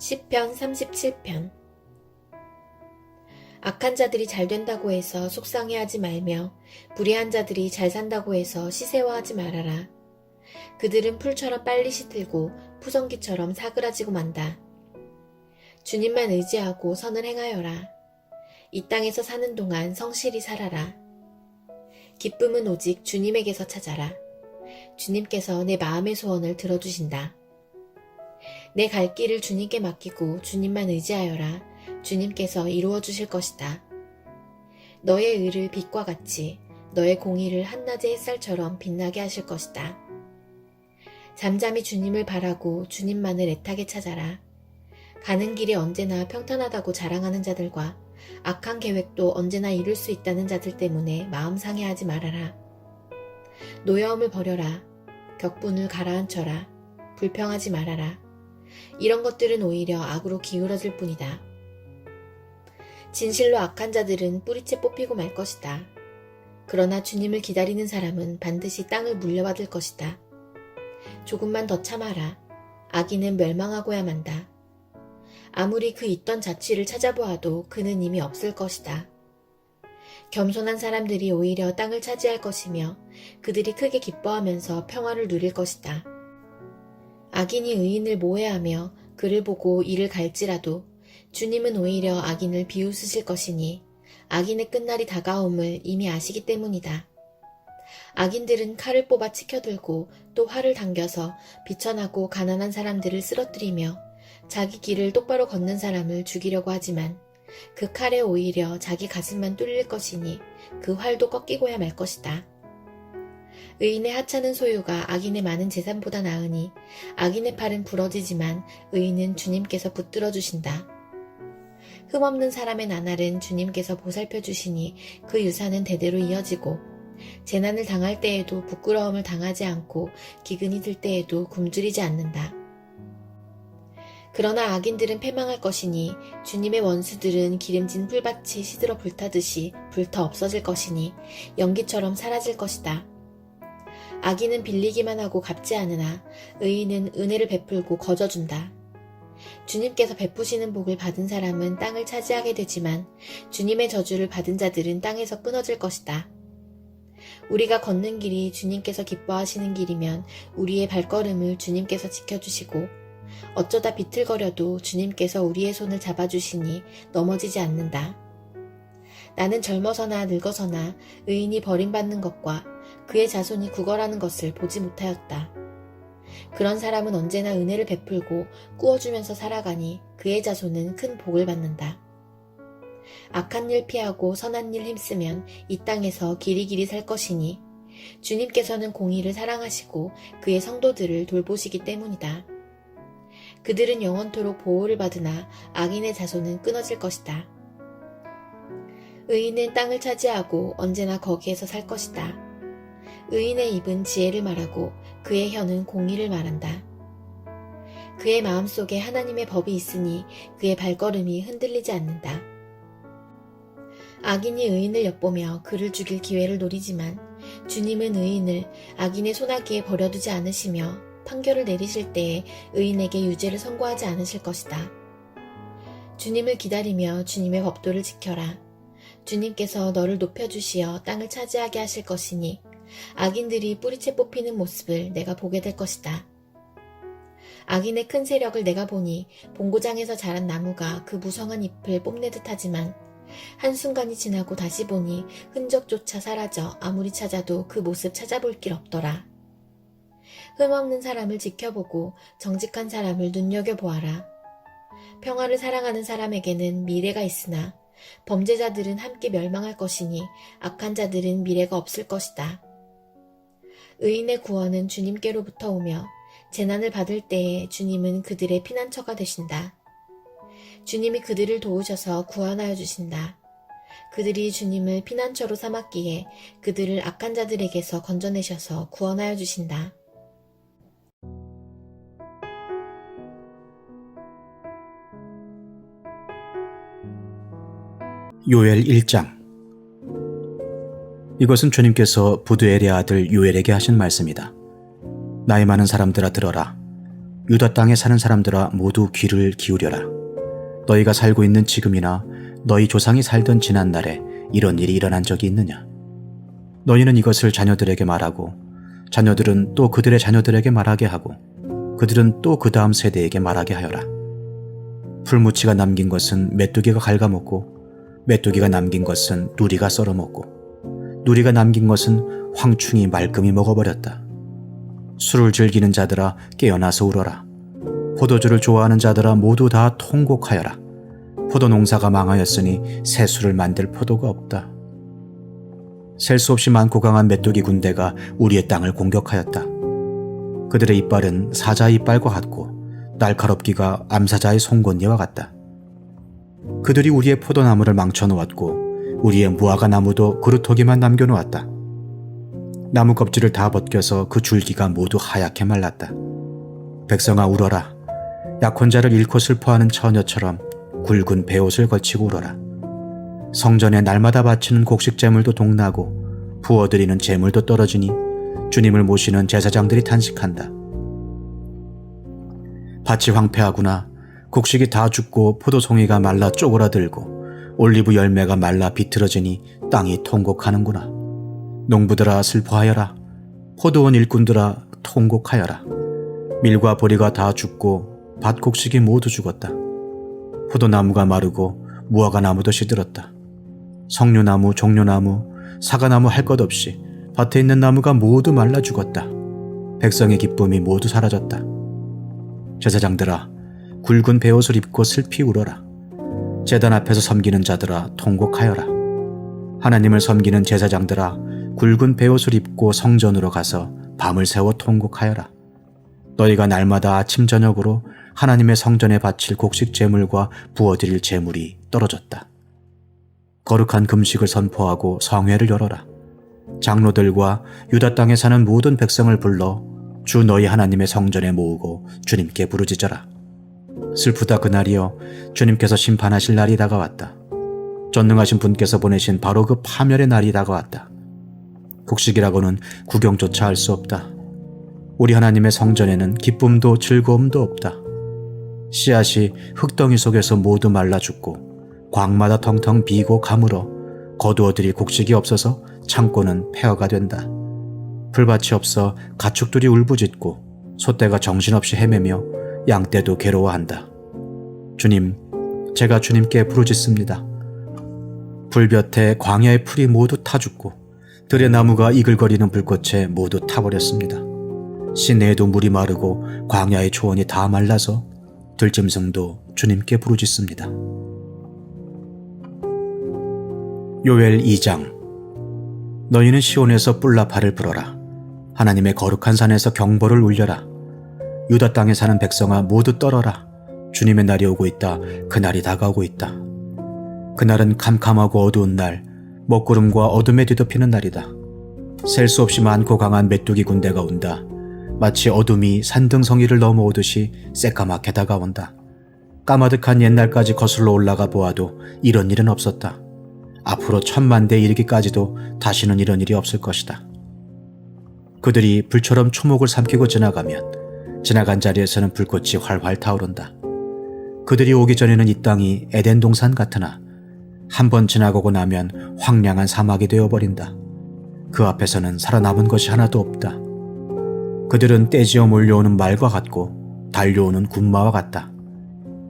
시편 37편. 악한 자들이 잘 된다고 해서 속상해하지 말며 불의한 자들이 잘 산다고 해서 시새워하지 말아라. 그들은 풀처럼 빨리 시들고 푸성기처럼 사그라지고 만다. 주님만 의지하고 선을 행하여라. 이 땅에서 사는 동안 성실히 살아라. 기쁨은 오직 주님에게서 찾아라. 주님께서 내 마음의 소원을 들어주신다. 내 갈 길을 주님께 맡기고 주님만 의지하여라. 주님께서 이루어 주실 것이다. 너의 의를 빛과 같이, 너의 공의를 한낮의 햇살처럼 빛나게 하실 것이다. 잠잠히 주님을 바라고 주님만을 애타게 찾아라. 가는 길이 언제나 평탄하다고 자랑하는 자들과 악한 계획도 언제나 이룰 수 있다는 자들 때문에 마음 상해하지 말아라. 노여움을 버려라. 격분을 가라앉혀라. 불평하지 말아라. 이런 것들은 오히려 악으로 기울어질 뿐이다. 진실로 악한 자들은 뿌리채 뽑히고 말 것이다. 그러나 주님을 기다리는 사람은 반드시 땅을 물려받을 것이다. 조금만 더 참아라. 악인은 멸망하고야 만다. 아무리 그 있던 자취를 찾아보아도 그는 이미 없을 것이다. 겸손한 사람들이 오히려 땅을 차지할 것이며 그들이 크게 기뻐하면서 평화를 누릴 것이다. 악인이 의인을 모해하며 그를 보고 이를 갈지라도 주님은 오히려 악인을 비웃으실 것이니 악인의 끝날이 다가옴을 이미 아시기 때문이다. 악인들은 칼을 뽑아 치켜들고 또 활을 당겨서 비천하고 가난한 사람들을 쓰러뜨리며 자기 길을 똑바로 걷는 사람을 죽이려고 하지만 그 칼에 오히려 자기 가슴만 뚫릴 것이니 그 활도 꺾이고야 말 것이다. 의인의 하찮은 소유가 악인의 많은 재산보다 나으니 악인의 팔은 부러지지만 의인은 주님께서 붙들어 주신다. 흠없는 사람의 나날은 주님께서 보살펴 주시니 그 유산은 대대로 이어지고 재난을 당할 때에도 부끄러움을 당하지 않고 기근이 들 때에도 굶주리지 않는다. 그러나 악인들은 패망할 것이니 주님의 원수들은 기름진 풀밭이 시들어 불타듯이 불타 없어질 것이니 연기처럼 사라질 것이다. 악인은 빌리기만 하고 갚지 않으나 의인은 은혜를 베풀고 거저준다. 주님께서 베푸시는 복을 받은 사람은 땅을 차지하게 되지만 주님의 저주를 받은 자들은 땅에서 끊어질 것이다. 우리가 걷는 길이 주님께서 기뻐하시는 길이면 우리의 발걸음을 주님께서 지켜주시고 어쩌다 비틀거려도 주님께서 우리의 손을 잡아주시니 넘어지지 않는다. 나는 젊어서나 늙어서나 의인이 버림받는 것과 그의 자손이 구걸하는 것을 보지 못하였다. 그런 사람은 언제나 은혜를 베풀고 꾸어주면서 살아가니 그의 자손은 큰 복을 받는다. 악한 일 피하고 선한 일 힘쓰면 이 땅에서 길이길이 살 것이니 주님께서는 공의를 사랑하시고 그의 성도들을 돌보시기 때문이다. 그들은 영원토록 보호를 받으나 악인의 자손은 끊어질 것이다. 의인은 땅을 차지하고 언제나 거기에서 살 것이다. 의인의 입은 지혜를 말하고 그의 혀는 공의를 말한다. 그의 마음속에 하나님의 법이 있으니 그의 발걸음이 흔들리지 않는다. 악인이 의인을 엿보며 그를 죽일 기회를 노리지만 주님은 의인을 악인의 손아귀에 버려두지 않으시며 판결을 내리실 때에 의인에게 유죄를 선고하지 않으실 것이다. 주님을 기다리며 주님의 법도를 지켜라. 주님께서 너를 높여주시어 땅을 차지하게 하실 것이니 악인들이 뿌리채 뽑히는 모습을 내가 보게 될 것이다. 악인의 큰 세력을 내가 보니 본고장에서 자란 나무가 그 무성한 잎을 뽐내듯 하지만 한순간이 지나고 다시 보니 흔적조차 사라져 아무리 찾아도 그 모습 찾아볼 길 없더라. 흠없는 사람을 지켜보고 정직한 사람을 눈여겨보아라. 평화를 사랑하는 사람에게는 미래가 있으나 범죄자들은 함께 멸망할 것이니 악한 자들은 미래가 없을 것이다. 의인의 구원은 주님께로부터 오며 재난을 받을 때에 주님은 그들의 피난처가 되신다. 주님이 그들을 도우셔서 구원하여 주신다. 그들이 주님을 피난처로 삼았기에 그들을 악한 자들에게서 건져내셔서 구원하여 주신다. 요엘 1장. 이것은 주님께서 부두엘의 아들 요엘에게 하신 말씀이다. 나이 많은 사람들아 들어라. 유다 땅에 사는 사람들아 모두 귀를 기울여라. 너희가 살고 있는 지금이나 너희 조상이 살던 지난날에 이런 일이 일어난 적이 있느냐? 너희는 이것을 자녀들에게 말하고 자녀들은 또 그들의 자녀들에게 말하게 하고 그들은 또 그 다음 세대에게 말하게 하여라. 풀무치가 남긴 것은 메뚜기가 갉아먹고 메뚜기가 남긴 것은 누리가 썰어먹고 누리가 남긴 것은 황충이 말끔히 먹어버렸다. 술을 즐기는 자들아 깨어나서 울어라. 포도주를 좋아하는 자들아 모두 다 통곡하여라. 포도 농사가 망하였으니 새 술을 만들 포도가 없다. 셀 수 없이 많고 강한 메뚜기 군대가 우리의 땅을 공격하였다. 그들의 이빨은 사자의 이빨과 같고 날카롭기가 암사자의 송곳니와 같다. 그들이 우리의 포도나무를 망쳐놓았고 우리의 무화과 나무도 그루터기만 남겨놓았다. 나무 껍질을 다 벗겨서 그 줄기가 모두 하얗게 말랐다. 백성아 울어라. 약혼자를 잃고 슬퍼하는 처녀처럼 굵은 베옷을 걸치고 울어라. 성전에 날마다 바치는 곡식 제물도 동나고 부어드리는 제물도 떨어지니 주님을 모시는 제사장들이 탄식한다. 밭이 황폐하구나. 곡식이 다 죽고 포도송이가 말라 쪼그라들고 올리브 열매가 말라 비틀어지니 땅이 통곡하는구나. 농부들아 슬퍼하여라. 포도원 일꾼들아 통곡하여라. 밀과 보리가 다 죽고 밭 곡식이 모두 죽었다. 포도나무가 마르고 무화과 나무도 시들었다. 석류나무, 종려나무, 사과나무 할 것 없이 밭에 있는 나무가 모두 말라 죽었다. 백성의 기쁨이 모두 사라졌다. 제사장들아 굵은 베옷을 입고 슬피 울어라. 제단 앞에서 섬기는 자들아 통곡하여라. 하나님을 섬기는 제사장들아 굵은 베옷을 입고 성전으로 가서 밤을 새워 통곡하여라. 너희가 날마다 아침 저녁으로 하나님의 성전에 바칠 곡식 제물과 부어드릴 제물이 떨어졌다. 거룩한 금식을 선포하고 성회를 열어라. 장로들과 유다 땅에 사는 모든 백성을 불러 주 너희 하나님의 성전에 모으고 주님께 부르짖어라. 슬프다 그날이여. 주님께서 심판하실 날이 다가왔다. 전능하신 분께서 보내신 바로 그 파멸의 날이 다가왔다. 곡식이라고는 구경조차 할 수 없다. 우리 하나님의 성전에는 기쁨도 즐거움도 없다. 씨앗이 흙덩이 속에서 모두 말라 죽고 광마다 텅텅 비고 가물어 거두어들일 곡식이 없어서 창고는 폐허가 된다. 풀밭이 없어 가축들이 울부짖고 소떼가 정신없이 헤매며 양떼도 괴로워한다. 주님, 제가 주님께 부르짖습니다. 불볕에 광야의 풀이 모두 타 죽고 들의 나무가 이글거리는 불꽃에 모두 타버렸습니다. 시내에도 물이 마르고 광야의 초원이 다 말라서 들짐승도 주님께 부르짖습니다. 요엘 2장. 너희는 시온에서 뿔나파를 불어라. 하나님의 거룩한 산에서 경보를 울려라. 유다 땅에 사는 백성아 모두 떨어라. 주님의 날이 오고 있다. 그날이 다가오고 있다. 그날은 캄캄하고 어두운 날, 먹구름과 어둠에 뒤덮이는 날이다. 셀 수 없이 많고 강한 메뚜기 군대가 온다. 마치 어둠이 산등성이를 넘어오듯이 새까맣게 다가온다. 까마득한 옛날까지 거슬러 올라가 보아도 이런 일은 없었다. 앞으로 1000만대에 이르기까지도 다시는 이런 일이 없을 것이다. 그들이 불처럼 초목을 삼키고 지나가면 지나간 자리에서는 불꽃이 활활 타오른다. 그들이 오기 전에는 이 땅이 에덴 동산 같으나 한번 지나가고 나면 황량한 사막이 되어버린다. 그 앞에서는 살아남은 것이 하나도 없다. 그들은 떼지어 몰려오는 말과 같고 달려오는 군마와 같다.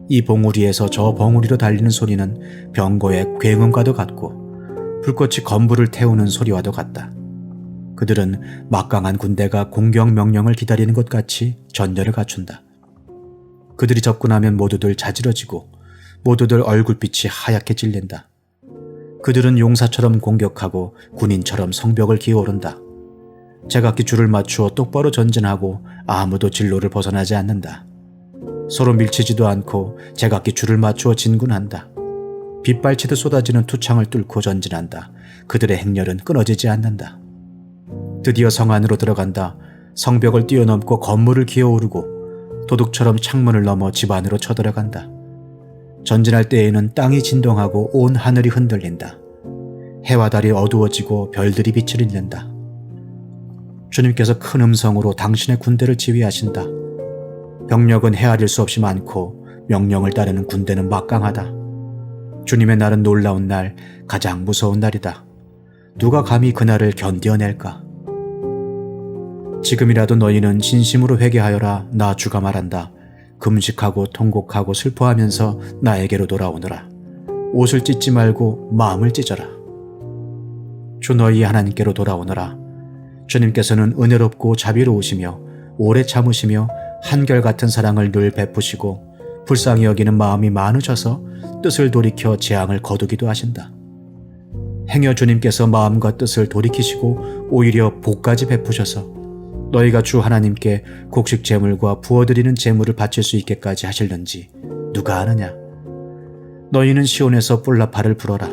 이 봉우리에서 저 봉우리로 달리는 소리는 병거의 굉음과도 같고 불꽃이 건물을 태우는 소리와도 같다. 그들은 막강한 군대가 공격 명령을 기다리는 것 같이 전열을 갖춘다. 그들이 접근하면 모두들 자지러지고 모두들 얼굴빛이 하얗게 질린다. 그들은 용사처럼 공격하고 군인처럼 성벽을 기어오른다. 제각기 줄을 맞추어 똑바로 전진하고 아무도 진로를 벗어나지 않는다. 서로 밀치지도 않고 제각기 줄을 맞추어 진군한다. 빗발치듯 쏟아지는 투창을 뚫고 전진한다. 그들의 행렬은 끊어지지 않는다. 드디어 성 안으로 들어간다. 성벽을 뛰어넘고 건물을 기어오르고 도둑처럼 창문을 넘어 집 안으로 쳐들어간다. 전진할 때에는 땅이 진동하고 온 하늘이 흔들린다. 해와 달이 어두워지고 별들이 빛을 잃는다. 주님께서 큰 음성으로 당신의 군대를 지휘하신다. 병력은 헤아릴 수 없이 많고 명령을 따르는 군대는 막강하다. 주님의 날은 놀라운 날, 가장 무서운 날이다. 누가 감히 그날을 견뎌낼까? 지금이라도 너희는 진심으로 회개하여라. 나 주가 말한다. 금식하고 통곡하고 슬퍼하면서 나에게로 돌아오너라. 옷을 찢지 말고 마음을 찢어라. 주 너희 하나님께로 돌아오너라. 주님께서는 은혜롭고 자비로우시며 오래 참으시며 한결같은 사랑을 늘 베푸시고 불쌍히 여기는 마음이 많으셔서 뜻을 돌이켜 재앙을 거두기도 하신다. 행여 주님께서 마음과 뜻을 돌이키시고 오히려 복까지 베푸셔서 너희가 주 하나님께 곡식 제물과 부어드리는 제물을 바칠 수 있게까지 하실는지 누가 아느냐? 너희는 시온에서 뿔나팔을 불어라.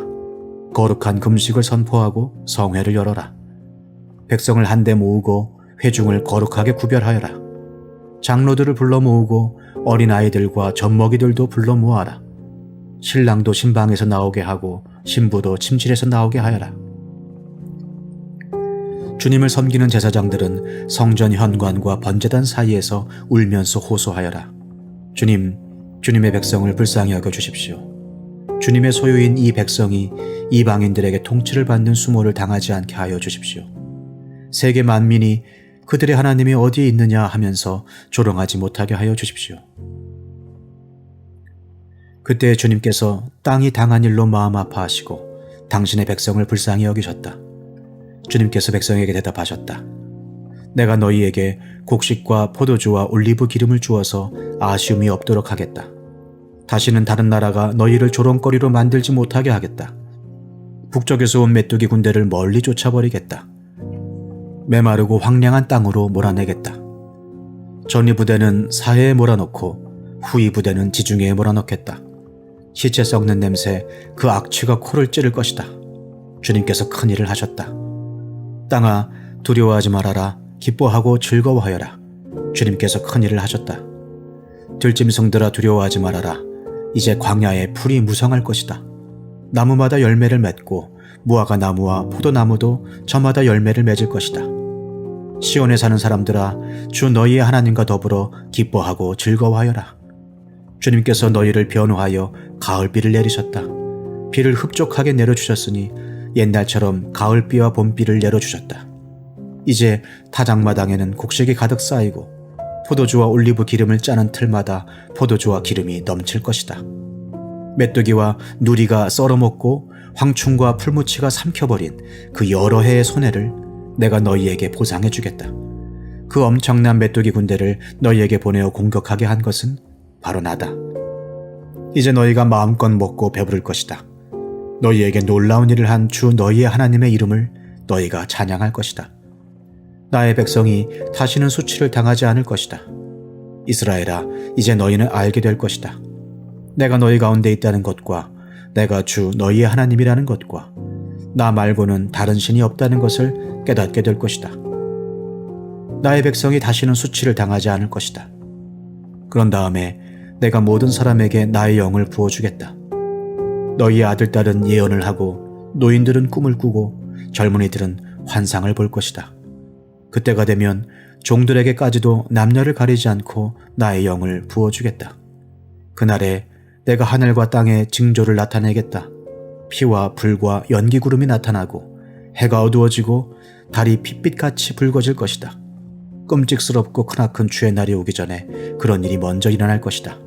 거룩한 금식을 선포하고 성회를 열어라. 백성을 한데 모으고 회중을 거룩하게 구별하여라. 장로들을 불러 모으고 어린아이들과 젖먹이들도 불러 모아라. 신랑도 신방에서 나오게 하고 신부도 침실에서 나오게 하여라. 주님을 섬기는 제사장들은 성전 현관과 번제단 사이에서 울면서 호소하여라. 주님의 백성을 불쌍히 여겨 주십시오. 주님의 소유인 이 백성이 이방인들에게 통치를 받는 수모를 당하지 않게 하여 주십시오. 세계 만민이 그들의 하나님이 어디에 있느냐 하면서 조롱하지 못하게 하여 주십시오. 그때 주님께서 땅이 당한 일로 마음 아파하시고 당신의 백성을 불쌍히 여기셨다. 주님께서 백성에게 대답하셨다. 내가 너희에게 곡식과 포도주와 올리브 기름을 주어서 아쉬움이 없도록 하겠다. 다시는 다른 나라가 너희를 조롱거리로 만들지 못하게 하겠다. 북쪽에서 온 메뚜기 군대를 멀리 쫓아버리겠다. 메마르고 황량한 땅으로 몰아내겠다. 전이 부대는 사해에 몰아넣고 후이 부대는 지중해에 몰아넣겠다. 시체 썩는 냄새, 그 악취가 코를 찌를 것이다. 주님께서 큰 일을 하셨다. 땅아, 두려워하지 말아라. 기뻐하고 즐거워하여라. 주님께서 큰 일을 하셨다. 들짐승들아, 두려워하지 말아라. 이제 광야에 풀이 무성할 것이다. 나무마다 열매를 맺고 무화과 나무와 포도나무도 저마다 열매를 맺을 것이다. 시온에 사는 사람들아, 주 너희의 하나님과 더불어 기뻐하고 즐거워하여라. 주님께서 너희를 변호하여 가을비를 내리셨다. 비를 흡족하게 내려주셨으니 옛날처럼 가을비와 봄비를 내려주셨다. 이제 타작마당에는 곡식이 가득 쌓이고 포도주와 올리브 기름을 짜는 틀마다 포도주와 기름이 넘칠 것이다. 메뚜기와 누리가 썰어먹고 황충과 풀무치가 삼켜버린 그 여러 해의 손해를 내가 너희에게 보상해 주겠다. 그 엄청난 메뚜기 군대를 너희에게 보내어 공격하게 한 것은 바로 나다. 이제 너희가 마음껏 먹고 배부를 것이다. 너희에게 놀라운 일을 한 주 너희의 하나님의 이름을 너희가 찬양할 것이다. 나의 백성이 다시는 수치를 당하지 않을 것이다. 이스라엘아, 이제 너희는 알게 될 것이다. 내가 너희 가운데 있다는 것과 내가 주 너희의 하나님이라는 것과 나 말고는 다른 신이 없다는 것을 깨닫게 될 것이다. 나의 백성이 다시는 수치를 당하지 않을 것이다. 그런 다음에 내가 모든 사람에게 나의 영을 부어주겠다. 너희의 아들, 딸은 예언을 하고 노인들은 꿈을 꾸고 젊은이들은 환상을 볼 것이다. 그때가 되면 종들에게까지도 남녀를 가리지 않고 나의 영을 부어주겠다. 그날에 내가 하늘과 땅에 징조를 나타내겠다. 피와 불과 연기구름이 나타나고 해가 어두워지고 달이 핏빛같이 붉어질 것이다. 끔찍스럽고 크나큰 주의 날이 오기 전에 그런 일이 먼저 일어날 것이다.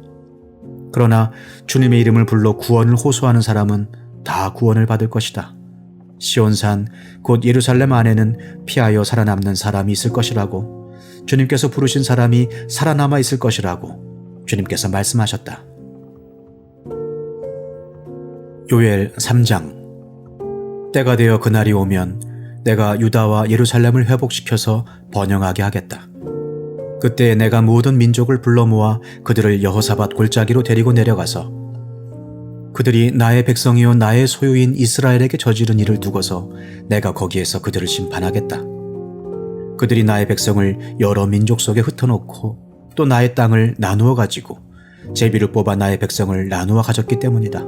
그러나 주님의 이름을 불러 구원을 호소하는 사람은 다 구원을 받을 것이다. 시온산 곧 예루살렘 안에는 피하여 살아남는 사람이 있을 것이라고, 주님께서 부르신 사람이 살아남아 있을 것이라고 주님께서 말씀하셨다. 요엘 3장. 때가 되어 그날이 오면 내가 유다와 예루살렘을 회복시켜서 번영하게 하겠다. 그때 내가 모든 민족을 불러 모아 그들을 여호사밧 골짜기로 데리고 내려가서 그들이 나의 백성이요 나의 소유인 이스라엘에게 저지른 일을 두고서 내가 거기에서 그들을 심판하겠다. 그들이 나의 백성을 여러 민족 속에 흩어놓고 또 나의 땅을 나누어 가지고 제비를 뽑아 나의 백성을 나누어 가졌기 때문이다.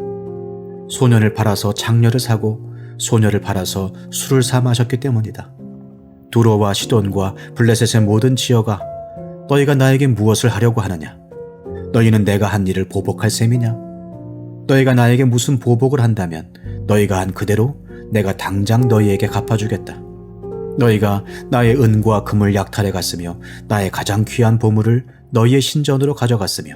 소년을 팔아서 장녀를 사고 소녀를 팔아서 술을 사 마셨기 때문이다. 두로와 시돈과 블레셋의 모든 지어가 너희가 나에게 무엇을 하려고 하느냐? 너희는 내가 한 일을 보복할 셈이냐? 너희가 나에게 무슨 보복을 한다면 너희가 한 그대로 내가 당장 너희에게 갚아주겠다. 너희가 나의 은과 금을 약탈해 갔으며 나의 가장 귀한 보물을 너희의 신전으로 가져갔으며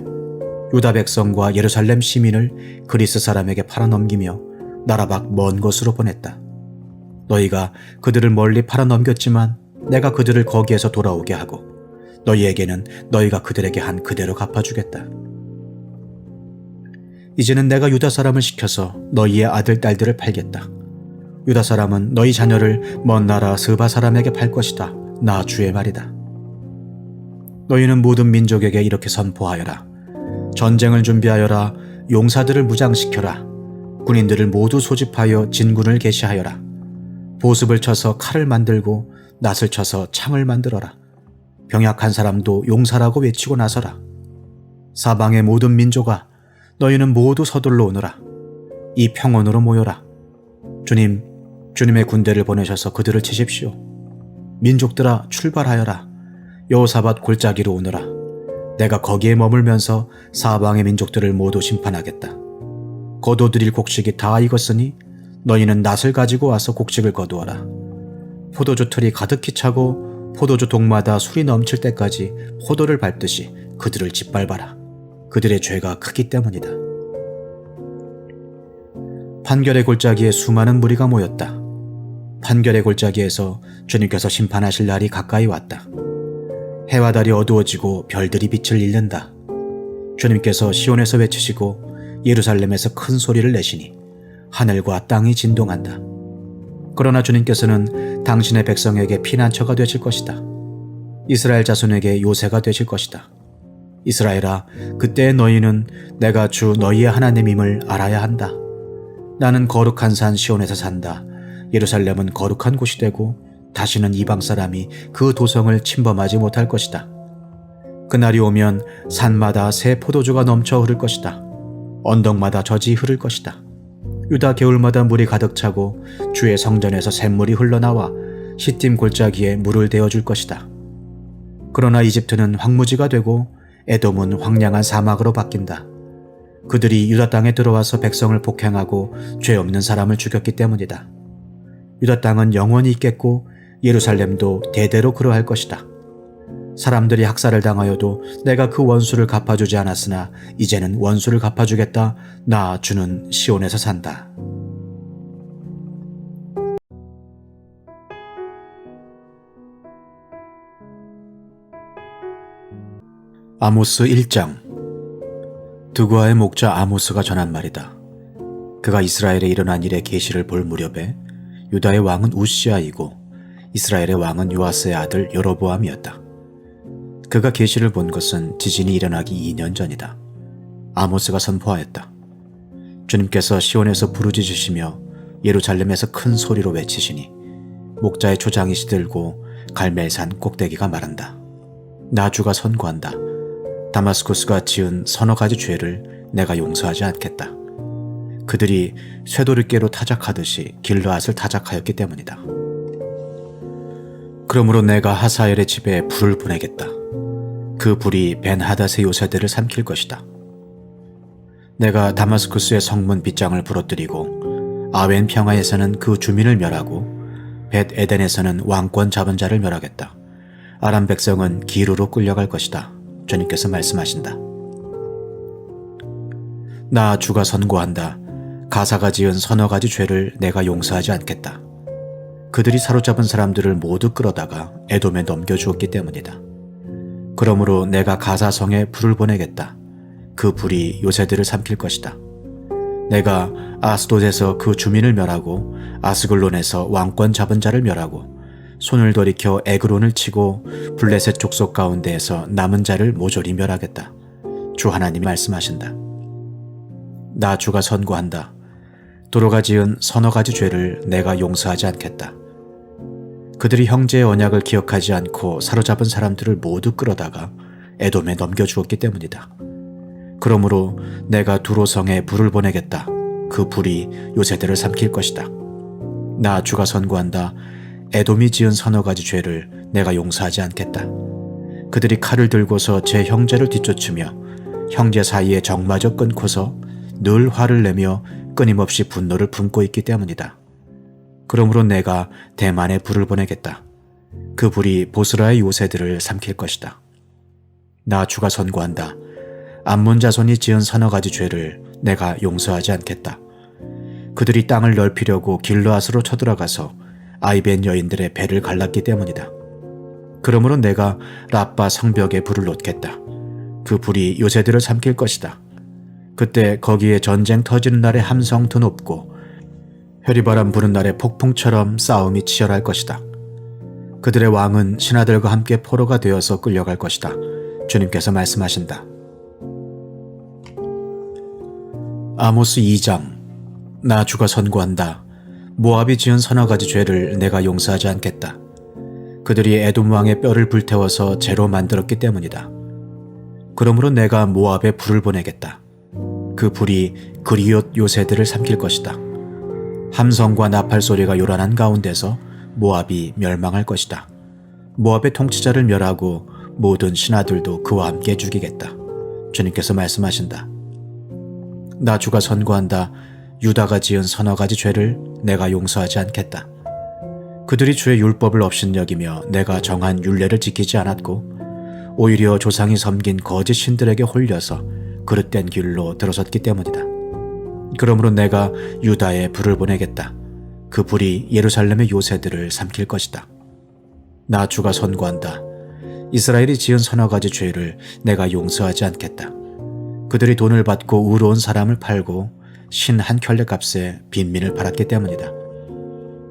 유다 백성과 예루살렘 시민을 그리스 사람에게 팔아넘기며 나라 밖 먼 곳으로 보냈다. 너희가 그들을 멀리 팔아넘겼지만 내가 그들을 거기에서 돌아오게 하고 너희에게는 너희가 그들에게 한 그대로 갚아주겠다. 이제는 내가 유다 사람을 시켜서 너희의 아들, 딸들을 팔겠다. 유다 사람은 너희 자녀를 먼 나라 스바 사람에게 팔 것이다. 나 주의 말이다. 너희는 모든 민족에게 이렇게 선포하여라. 전쟁을 준비하여라. 용사들을 무장시켜라. 군인들을 모두 소집하여 진군을 개시하여라. 보습을 쳐서 칼을 만들고 낫을 쳐서 창을 만들어라. 병약한 사람도 용사라고 외치고 나서라. 사방의 모든 민족아, 너희는 모두 서둘러 오너라. 이 평원으로 모여라. 주님의 군대를 보내셔서 그들을 치십시오. 민족들아, 출발하여라. 여호사밧 골짜기로 오너라. 내가 거기에 머물면서 사방의 민족들을 모두 심판하겠다. 거둬들일 곡식이 다 익었으니 너희는 낫을 가지고 와서 곡식을 거두어라. 포도주 틀이 가득히 차고 포도주 동마다 술이 넘칠 때까지 포도를 밟듯이 그들을 짓밟아라. 그들의 죄가 크기 때문이다. 판결의 골짜기에 수많은 무리가 모였다. 판결의 골짜기에서 주님께서 심판하실 날이 가까이 왔다. 해와 달이 어두워지고 별들이 빛을 잃는다. 주님께서 시온에서 외치시고 예루살렘에서 큰 소리를 내시니 하늘과 땅이 진동한다. 그러나 주님께서는 당신의 백성에게 피난처가 되실 것이다. 이스라엘 자손에게 요새가 되실 것이다. 이스라엘아, 그때 너희는 내가 주 너희의 하나님임을 알아야 한다. 나는 거룩한 산 시온에서 산다. 예루살렘은 거룩한 곳이 되고 다시는 이방 사람이 그 도성을 침범하지 못할 것이다. 그날이 오면 산마다 새 포도주가 넘쳐 흐를 것이다. 언덕마다 젖이 흐를 것이다. 유다 개울마다 물이 가득 차고 주의 성전에서 샘물이 흘러나와 시딤 골짜기에 물을 대어줄 것이다. 그러나 이집트는 황무지가 되고 에돔은 황량한 사막으로 바뀐다. 그들이 유다 땅에 들어와서 백성을 폭행하고 죄 없는 사람을 죽였기 때문이다. 유다 땅은 영원히 있겠고 예루살렘도 대대로 그러할 것이다. 사람들이 학살을 당하여도 내가 그 원수를 갚아주지 않았으나 이제는 원수를 갚아주겠다. 나 주는 시온에서 산다. 아모스 1장. 드고아의 목자 아모스가 전한 말이다. 그가 이스라엘에 일어난 일의 계시를 볼 무렵에 유다의 왕은 우시아이고 이스라엘의 왕은 요아스의 아들 여로보암이었다. 그가 계시를 본 것은 지진이 일어나기 2년 전이다. 아모스가 선포하였다. 주님께서 시온에서 부르짖으시며 예루살렘에서 큰 소리로 외치시니 목자의 초장이 시들고 갈멜산 꼭대기가 마른다. 나 주가 선고한다. 다마스쿠스가 지은 서너 가지 죄를 내가 용서하지 않겠다. 그들이 쇠도리깨로 타작하듯이 길르앗을 타작하였기 때문이다. 그러므로 내가 하사엘의 집에 불을 보내겠다. 그 불이 벤하닷의 요새들을 삼킬 것이다. 내가 다마스쿠스의 성문 빗장을 부러뜨리고 아웬 평화에서는 그 주민을 멸하고 벳 에덴에서는 왕권 잡은 자를 멸하겠다. 아람 백성은 기루로 끌려갈 것이다. 주님께서 말씀하신다. 나 주가 선고한다. 가사가 지은 서너 가지 죄를 내가 용서하지 않겠다. 그들이 사로잡은 사람들을 모두 끌어다가 에돔에 넘겨주었기 때문이다. 그러므로 내가 가사성에 불을 보내겠다. 그 불이 요새들을 삼킬 것이다. 내가 아스돗에서 그 주민을 멸하고 아스글론에서 왕권 잡은 자를 멸하고 손을 돌이켜 에그론을 치고 블레셋 족속 가운데에서 남은 자를 모조리 멸하겠다. 주 하나님이 말씀하신다. 나 주가 선고한다. 도로가 지은 서너 가지 죄를 내가 용서하지 않겠다. 그들이 형제의 언약을 기억하지 않고 사로잡은 사람들을 모두 끌어다가 에돔에 넘겨주었기 때문이다. 그러므로 내가 두로성에 불을 보내겠다. 그 불이 요새들을 삼킬 것이다. 나 주가 선고한다. 에돔이 지은 서너 가지 죄를 내가 용서하지 않겠다. 그들이 칼을 들고서 제 형제를 뒤쫓으며 형제 사이에 정마저 끊고서 늘 화를 내며 끊임없이 분노를 품고 있기 때문이다. 그러므로 내가 대만에 불을 보내겠다. 그 불이 보스라의 요새들을 삼킬 것이다. 나 주가 선고한다. 암몬 자손이 지은 서너 가지 죄를 내가 용서하지 않겠다. 그들이 땅을 넓히려고 길르앗으로 쳐들어가서 아이벤 여인들의 배를 갈랐기 때문이다. 그러므로 내가 라빠 성벽에 불을 놓겠다. 그 불이 요새들을 삼킬 것이다. 그때 거기에 전쟁 터지는 날에 함성 드높고 회리바람 부는 날에 폭풍처럼 싸움이 치열할 것이다. 그들의 왕은 신하들과 함께 포로가 되어서 끌려갈 것이다. 주님께서 말씀하신다. 아모스 2장. 나 주가 선고한다. 모압이 지은 서너 가지 죄를 내가 용서하지 않겠다. 그들이 에돔 왕의 뼈를 불태워서 재로 만들었기 때문이다. 그러므로 내가 모압에 불을 보내겠다. 그 불이 그리옷 요새들을 삼킬 것이다. 함성과 나팔 소리가 요란한 가운데서 모압이 멸망할 것이다. 모압의 통치자를 멸하고 모든 신하들도 그와 함께 죽이겠다. 주님께서 말씀하신다. 나 주가 선고한다. 유다가 지은 서너 가지 죄를 내가 용서하지 않겠다. 그들이 주의 율법을 업신여기며 내가 정한 율례를 지키지 않았고 오히려 조상이 섬긴 거짓 신들에게 홀려서 그릇된 길로 들어섰기 때문이다. 그러므로 내가 유다에 불을 보내겠다. 그 불이 예루살렘의 요새들을 삼킬 것이다. 나 주가 선고한다. 이스라엘이 지은 서너 가지 죄를 내가 용서하지 않겠다. 그들이 돈을 받고 의로운 사람을 팔고 신 한 켤레 값에 빈민을 팔았기 때문이다.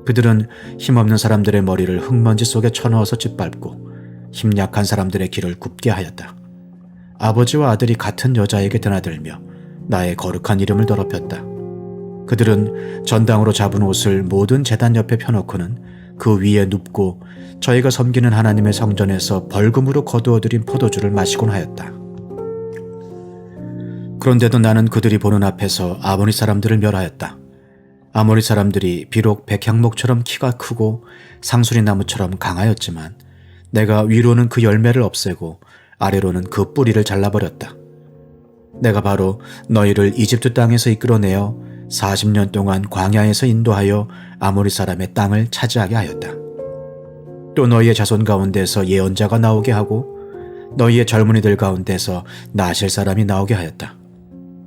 그들은 힘없는 사람들의 머리를 흙먼지 속에 쳐넣어서 짓밟고 힘 약한 사람들의 길을 굽게 하였다. 아버지와 아들이 같은 여자에게 드나들며 나의 거룩한 이름을 더럽혔다. 그들은 전당으로 잡은 옷을 모든 제단 옆에 펴놓고는 그 위에 눕고 저희가 섬기는 하나님의 성전에서 벌금으로 거두어들인 포도주를 마시곤 하였다. 그런데도 나는 그들이 보는 앞에서 아모리 사람들을 멸하였다. 아모리 사람들이 비록 백향목처럼 키가 크고 상수리 나무처럼 강하였지만 내가 위로는 그 열매를 없애고 아래로는 그 뿌리를 잘라버렸다. 내가 바로 너희를 이집트 땅에서 이끌어내어 40년 동안 광야에서 인도하여 아모리 사람의 땅을 차지하게 하였다. 또 너희의 자손 가운데서 예언자가 나오게 하고 너희의 젊은이들 가운데서 나실 사람이 나오게 하였다.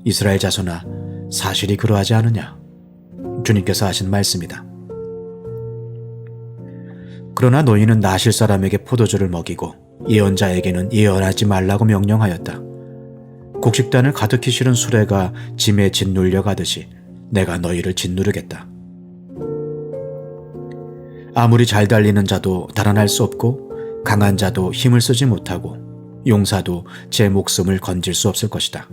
이스라엘 자손아, 사실이 그러하지 않으냐? 주님께서 하신 말씀이다. 그러나 너희는 나실 사람에게 포도주를 먹이고 예언자에게는 예언하지 말라고 명령하였다. 곡식단을 가득히 실은 수레가 짐에 짓눌려 가듯이 내가 너희를 짓누르겠다. 아무리 잘 달리는 자도 달아날 수 없고 강한 자도 힘을 쓰지 못하고 용사도 제 목숨을 건질 수 없을 것이다.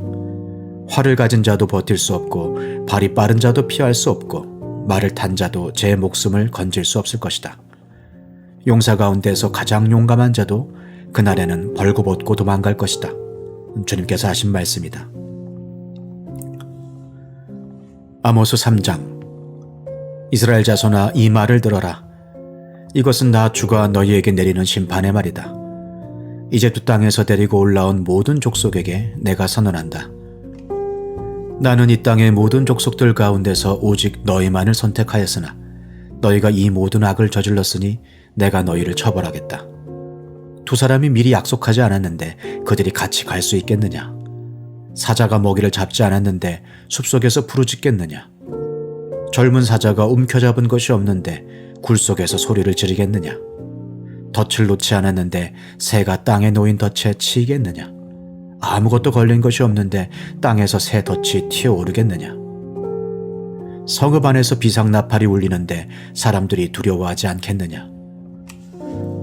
활을 가진 자도 버틸 수 없고 발이 빠른 자도 피할 수 없고 말을 탄 자도 제 목숨을 건질 수 없을 것이다. 용사 가운데서 가장 용감한 자도 그날에는 벌거벗고 도망갈 것이다. 주님께서 하신 말씀이다. 아모스 3장. 이스라엘 자손아, 이 말을 들어라. 이것은 나 주가 너희에게 내리는 심판의 말이다. 이집트 땅에서 데리고 올라온 모든 족속에게 내가 선언한다. 나는 이 땅의 모든 족속들 가운데서 오직 너희만을 선택하였으나 너희가 이 모든 악을 저질렀으니 내가 너희를 처벌하겠다. 두 사람이 미리 약속하지 않았는데 그들이 같이 갈 수 있겠느냐? 사자가 먹이를 잡지 않았는데 숲속에서 부르짖겠느냐? 젊은 사자가 움켜잡은 것이 없는데 굴 속에서 소리를 지르겠느냐? 덫을 놓지 않았는데 새가 땅에 놓인 덫에 치이겠느냐? 아무것도 걸린 것이 없는데 땅에서 새 덫이 튀어오르겠느냐? 성읍 안에서 비상나팔이 울리는데 사람들이 두려워하지 않겠느냐?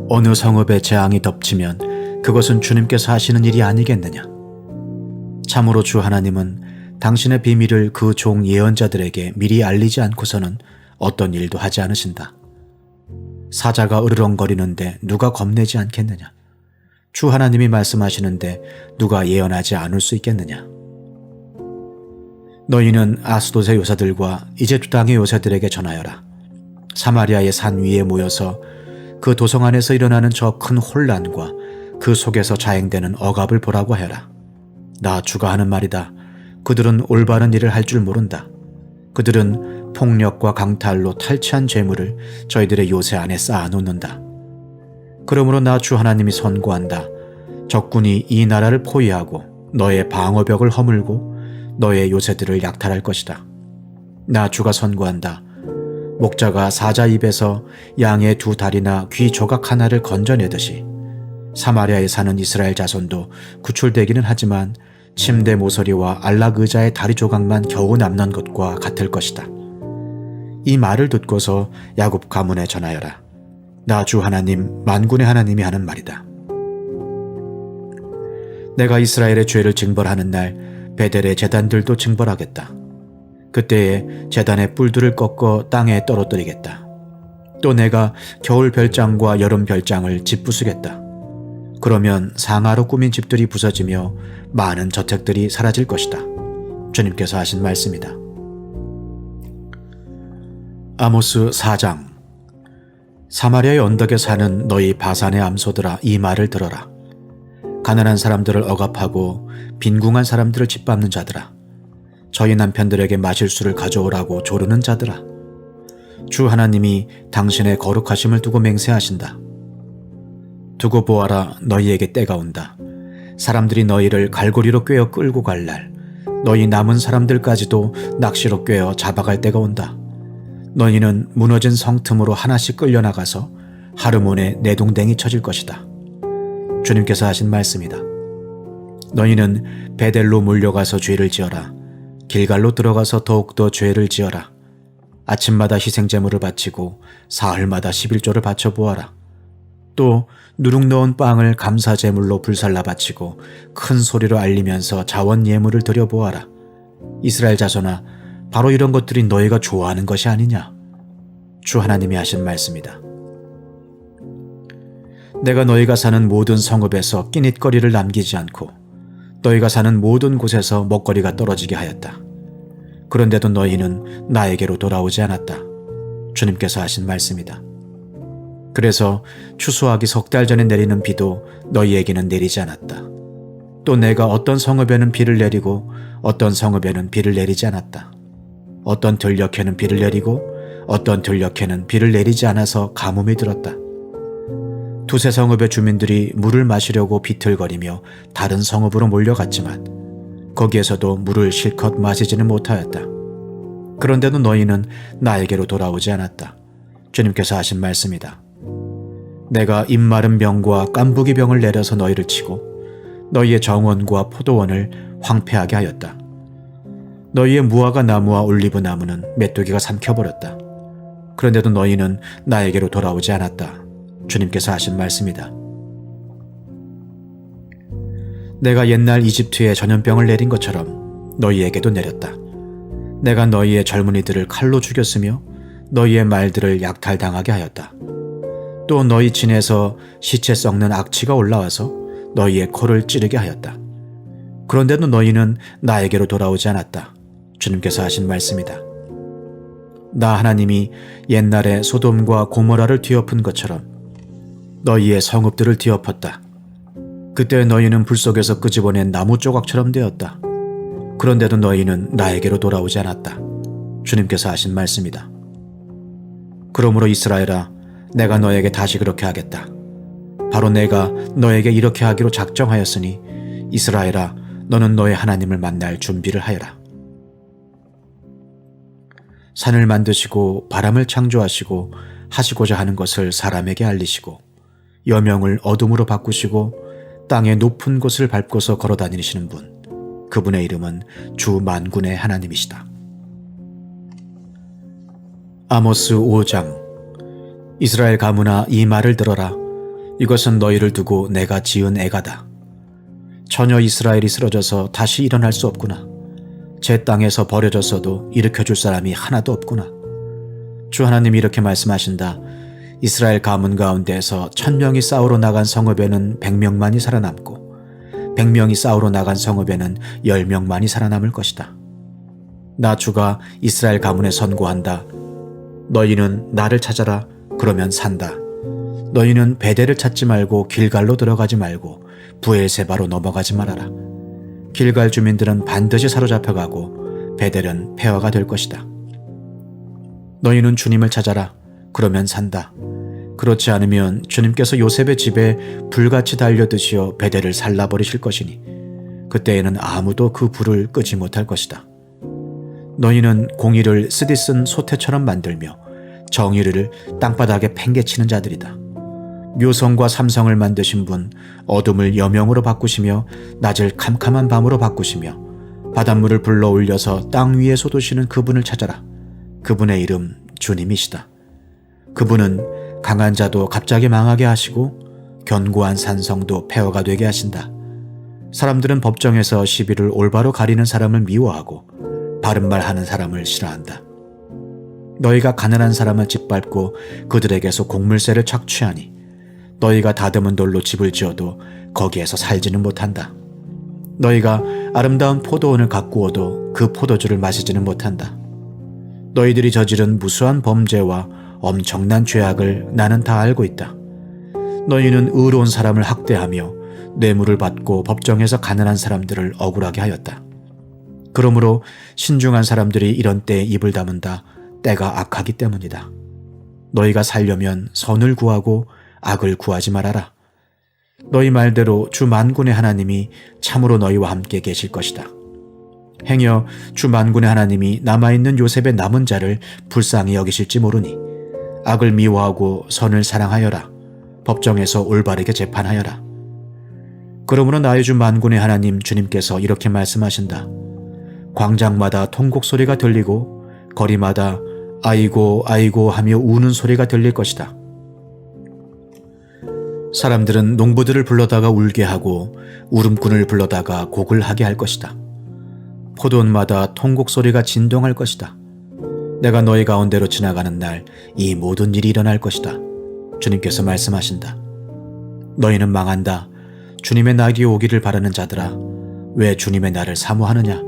어느 성읍에 재앙이 덮치면 그것은 주님께서 하시는 일이 아니겠느냐? 참으로 주 하나님은 당신의 비밀을 그 종 예언자들에게 미리 알리지 않고서는 어떤 일도 하지 않으신다. 사자가 으르렁거리는데 누가 겁내지 않겠느냐? 주 하나님이 말씀하시는데 누가 예언하지 않을 수 있겠느냐? 너희는 아스돗의 요새들과 이집트 땅의 요새들에게 전하여라. 사마리아의 산 위에 모여서 그 도성 안에서 일어나는 저 큰 혼란과 그 속에서 자행되는 억압을 보라고 해라. 나 주가 하는 말이다. 그들은 올바른 일을 할 줄 모른다. 그들은 폭력과 강탈로 탈취한 재물을 저희들의 요새 안에 쌓아놓는다. 그러므로 나 주 하나님이 선고한다. 적군이 이 나라를 포위하고 너의 방어벽을 허물고 너의 요새들을 약탈할 것이다. 나 주가 선고한다. 목자가 사자 입에서 양의 두 다리나 귀 조각 하나를 건져내듯이 사마리아에 사는 이스라엘 자손도 구출되기는 하지만 침대 모서리와 안락 의자의 다리 조각만 겨우 남는 것과 같을 것이다. 이 말을 듣고서 야곱 가문에 전하여라. 나 주 하나님 만군의 하나님이 하는 말이다. 내가 이스라엘의 죄를 징벌하는 날 베델의 제단들도 징벌하겠다. 그때에 제단의 뿔들을 꺾어 땅에 떨어뜨리겠다. 또 내가 겨울 별장과 여름 별장을 짓부수겠다. 그러면 상아로 꾸민 집들이 부서지며 많은 저택들이 사라질 것이다. 주님께서 하신 말씀이다. 아모스 4장. 사마리아의 언덕에 사는 너희 바산의 암소들아, 이 말을 들어라. 가난한 사람들을 억압하고 빈궁한 사람들을 짓밟는 자들아, 저희 남편들에게 마실 수를 가져오라고 조르는 자들아, 주 하나님이 당신의 거룩하심을 두고 맹세하신다. 두고 보아라, 너희에게 때가 온다. 사람들이 너희를 갈고리로 꿰어 끌고 갈 날, 너희 남은 사람들까지도 낚시로 꿰어 잡아갈 때가 온다. 너희는 무너진 성 틈으로 하나씩 끌려나가서 하르몬에 내동댕이 쳐질 것이다. 주님께서 하신 말씀이다. 너희는 베델로 몰려가서 죄를 지어라. 길갈로 들어가서 더욱더 죄를 지어라. 아침마다 희생제물을 바치고 사흘마다 11조를 바쳐보아라. 또 누룩 넣은 빵을 감사제물로 불살라 바치고 큰 소리로 알리면서 자원 예물을 드려보아라. 이스라엘 자손아, 바로 이런 것들이 너희가 좋아하는 것이 아니냐? 주 하나님이 하신 말씀이다. 내가 너희가 사는 모든 성읍에서 끼닛거리를 남기지 않고 너희가 사는 모든 곳에서 먹거리가 떨어지게 하였다. 그런데도 너희는 나에게로 돌아오지 않았다. 주님께서 하신 말씀이다. 그래서 추수하기 3달 전에 내리는 비도 너희에게는 내리지 않았다. 또 내가 어떤 성읍에는 비를 내리고 어떤 성읍에는 비를 내리지 않았다. 어떤 들녘에는 비를 내리고 어떤 들녘에는 비를 내리지 않아서 가뭄이 들었다. 두세 성읍의 주민들이 물을 마시려고 비틀거리며 다른 성읍으로 몰려갔지만 거기에서도 물을 실컷 마시지는 못하였다. 그런데도 너희는 나에게로 돌아오지 않았다. 주님께서 하신 말씀이다. 내가 입마른 병과 깐부기 병을 내려서 너희를 치고 너희의 정원과 포도원을 황폐하게 하였다. 너희의 무화과 나무와 올리브 나무는 메뚜기가 삼켜버렸다. 그런데도 너희는 나에게로 돌아오지 않았다. 주님께서 하신 말씀이다. 내가 옛날 이집트에 전염병을 내린 것처럼 너희에게도 내렸다. 내가 너희의 젊은이들을 칼로 죽였으며 너희의 말들을 약탈당하게 하였다. 또 너희 진에서 시체 썩는 악취가 올라와서 너희의 코를 찌르게 하였다. 그런데도 너희는 나에게로 돌아오지 않았다. 주님께서 하신 말씀이다. 나 하나님이 옛날에 소돔과 고모라를 뒤엎은 것처럼 너희의 성읍들을 뒤엎었다. 그때 너희는 불 속에서 끄집어낸 나무 조각처럼 되었다. 그런데도 너희는 나에게로 돌아오지 않았다. 주님께서 하신 말씀이다. 그러므로 이스라엘아, 내가 너에게 다시 그렇게 하겠다. 바로 내가 너에게 이렇게 하기로 작정하였으니 이스라엘아, 너는 너의 하나님을 만날 준비를 하여라. 산을 만드시고 바람을 창조하시고 하시고자 하는 것을 사람에게 알리시고 여명을 어둠으로 바꾸시고 땅의 높은 곳을 밟고서 걸어다니시는 분, 그분의 이름은 주 만군의 하나님이시다. 아모스 5장. 이스라엘 가문아, 이 말을 들어라. 이것은 너희를 두고 내가 지은 애가다. 전혀 이스라엘이 쓰러져서 다시 일어날 수 없구나. 제 땅에서 버려졌어도 일으켜줄 사람이 하나도 없구나. 주 하나님이 이렇게 말씀하신다. 이스라엘 가문 가운데에서 1000명이 싸우러 나간 성읍에는 100명만이 살아남고 100명이 싸우러 나간 성읍에는 10명만이 살아남을 것이다. 나 주가 이스라엘 가문에 선고한다. 너희는 나를 찾아라. 그러면 산다. 너희는 베델을 찾지 말고 길갈로 들어가지 말고 부엘세바로 넘어가지 말아라. 길갈 주민들은 반드시 사로잡혀가고 베델은 폐허가 될 것이다. 너희는 주님을 찾아라. 그러면 산다. 그렇지 않으면 주님께서 요셉의 집에 불같이 달려드시어 베델을 살라버리실 것이니 그때에는 아무도 그 불을 끄지 못할 것이다. 너희는 공의를 쓰디쓴 소태처럼 만들며 정의를 땅바닥에 팽개치는 자들이다. 묘성과 삼성을 만드신 분, 어둠을 여명으로 바꾸시며 낮을 캄캄한 밤으로 바꾸시며 바닷물을 불러 올려서 땅 위에 쏟으시는 그분을 찾아라. 그분의 이름 주님이시다. 그분은 강한 자도 갑자기 망하게 하시고 견고한 산성도 폐허가 되게 하신다. 사람들은 법정에서 시비를 올바로 가리는 사람을 미워하고 바른 말 하는 사람을 싫어한다. 너희가 가난한 사람을 짓밟고 그들에게서 곡물세를 착취하니 너희가 다듬은 돌로 집을 지어도 거기에서 살지는 못한다. 너희가 아름다운 포도원을 가꾸어도 그 포도주를 마시지는 못한다. 너희들이 저지른 무수한 범죄와 엄청난 죄악을 나는 다 알고 있다. 너희는 의로운 사람을 학대하며 뇌물을 받고 법정에서 가난한 사람들을 억울하게 하였다. 그러므로 신중한 사람들이 이런 때에 입을 다문다. 때가 악하기 때문이다. 너희가 살려면 선을 구하고 악을 구하지 말아라. 너희 말대로 주 만군의 하나님이 참으로 너희와 함께 계실 것이다. 행여 주 만군의 하나님이 남아있는 요셉의 남은 자를 불쌍히 여기실지 모르니 악을 미워하고 선을 사랑하여라. 법정에서 올바르게 재판하여라. 그러므로 나의 주 만군의 하나님 주님께서 이렇게 말씀하신다. 광장마다 통곡 소리가 들리고 거리마다 아이고 아이고 하며 우는 소리가 들릴 것이다. 사람들은 농부들을 불러다가 울게 하고 울음꾼을 불러다가 곡을 하게 할 것이다. 포도원마다 통곡 소리가 진동할 것이다. 내가 너희 가운데로 지나가는 날 이 모든 일이 일어날 것이다. 주님께서 말씀하신다. 너희는 망한다. 주님의 날이 오기를 바라는 자들아, 왜 주님의 날을 사모하느냐?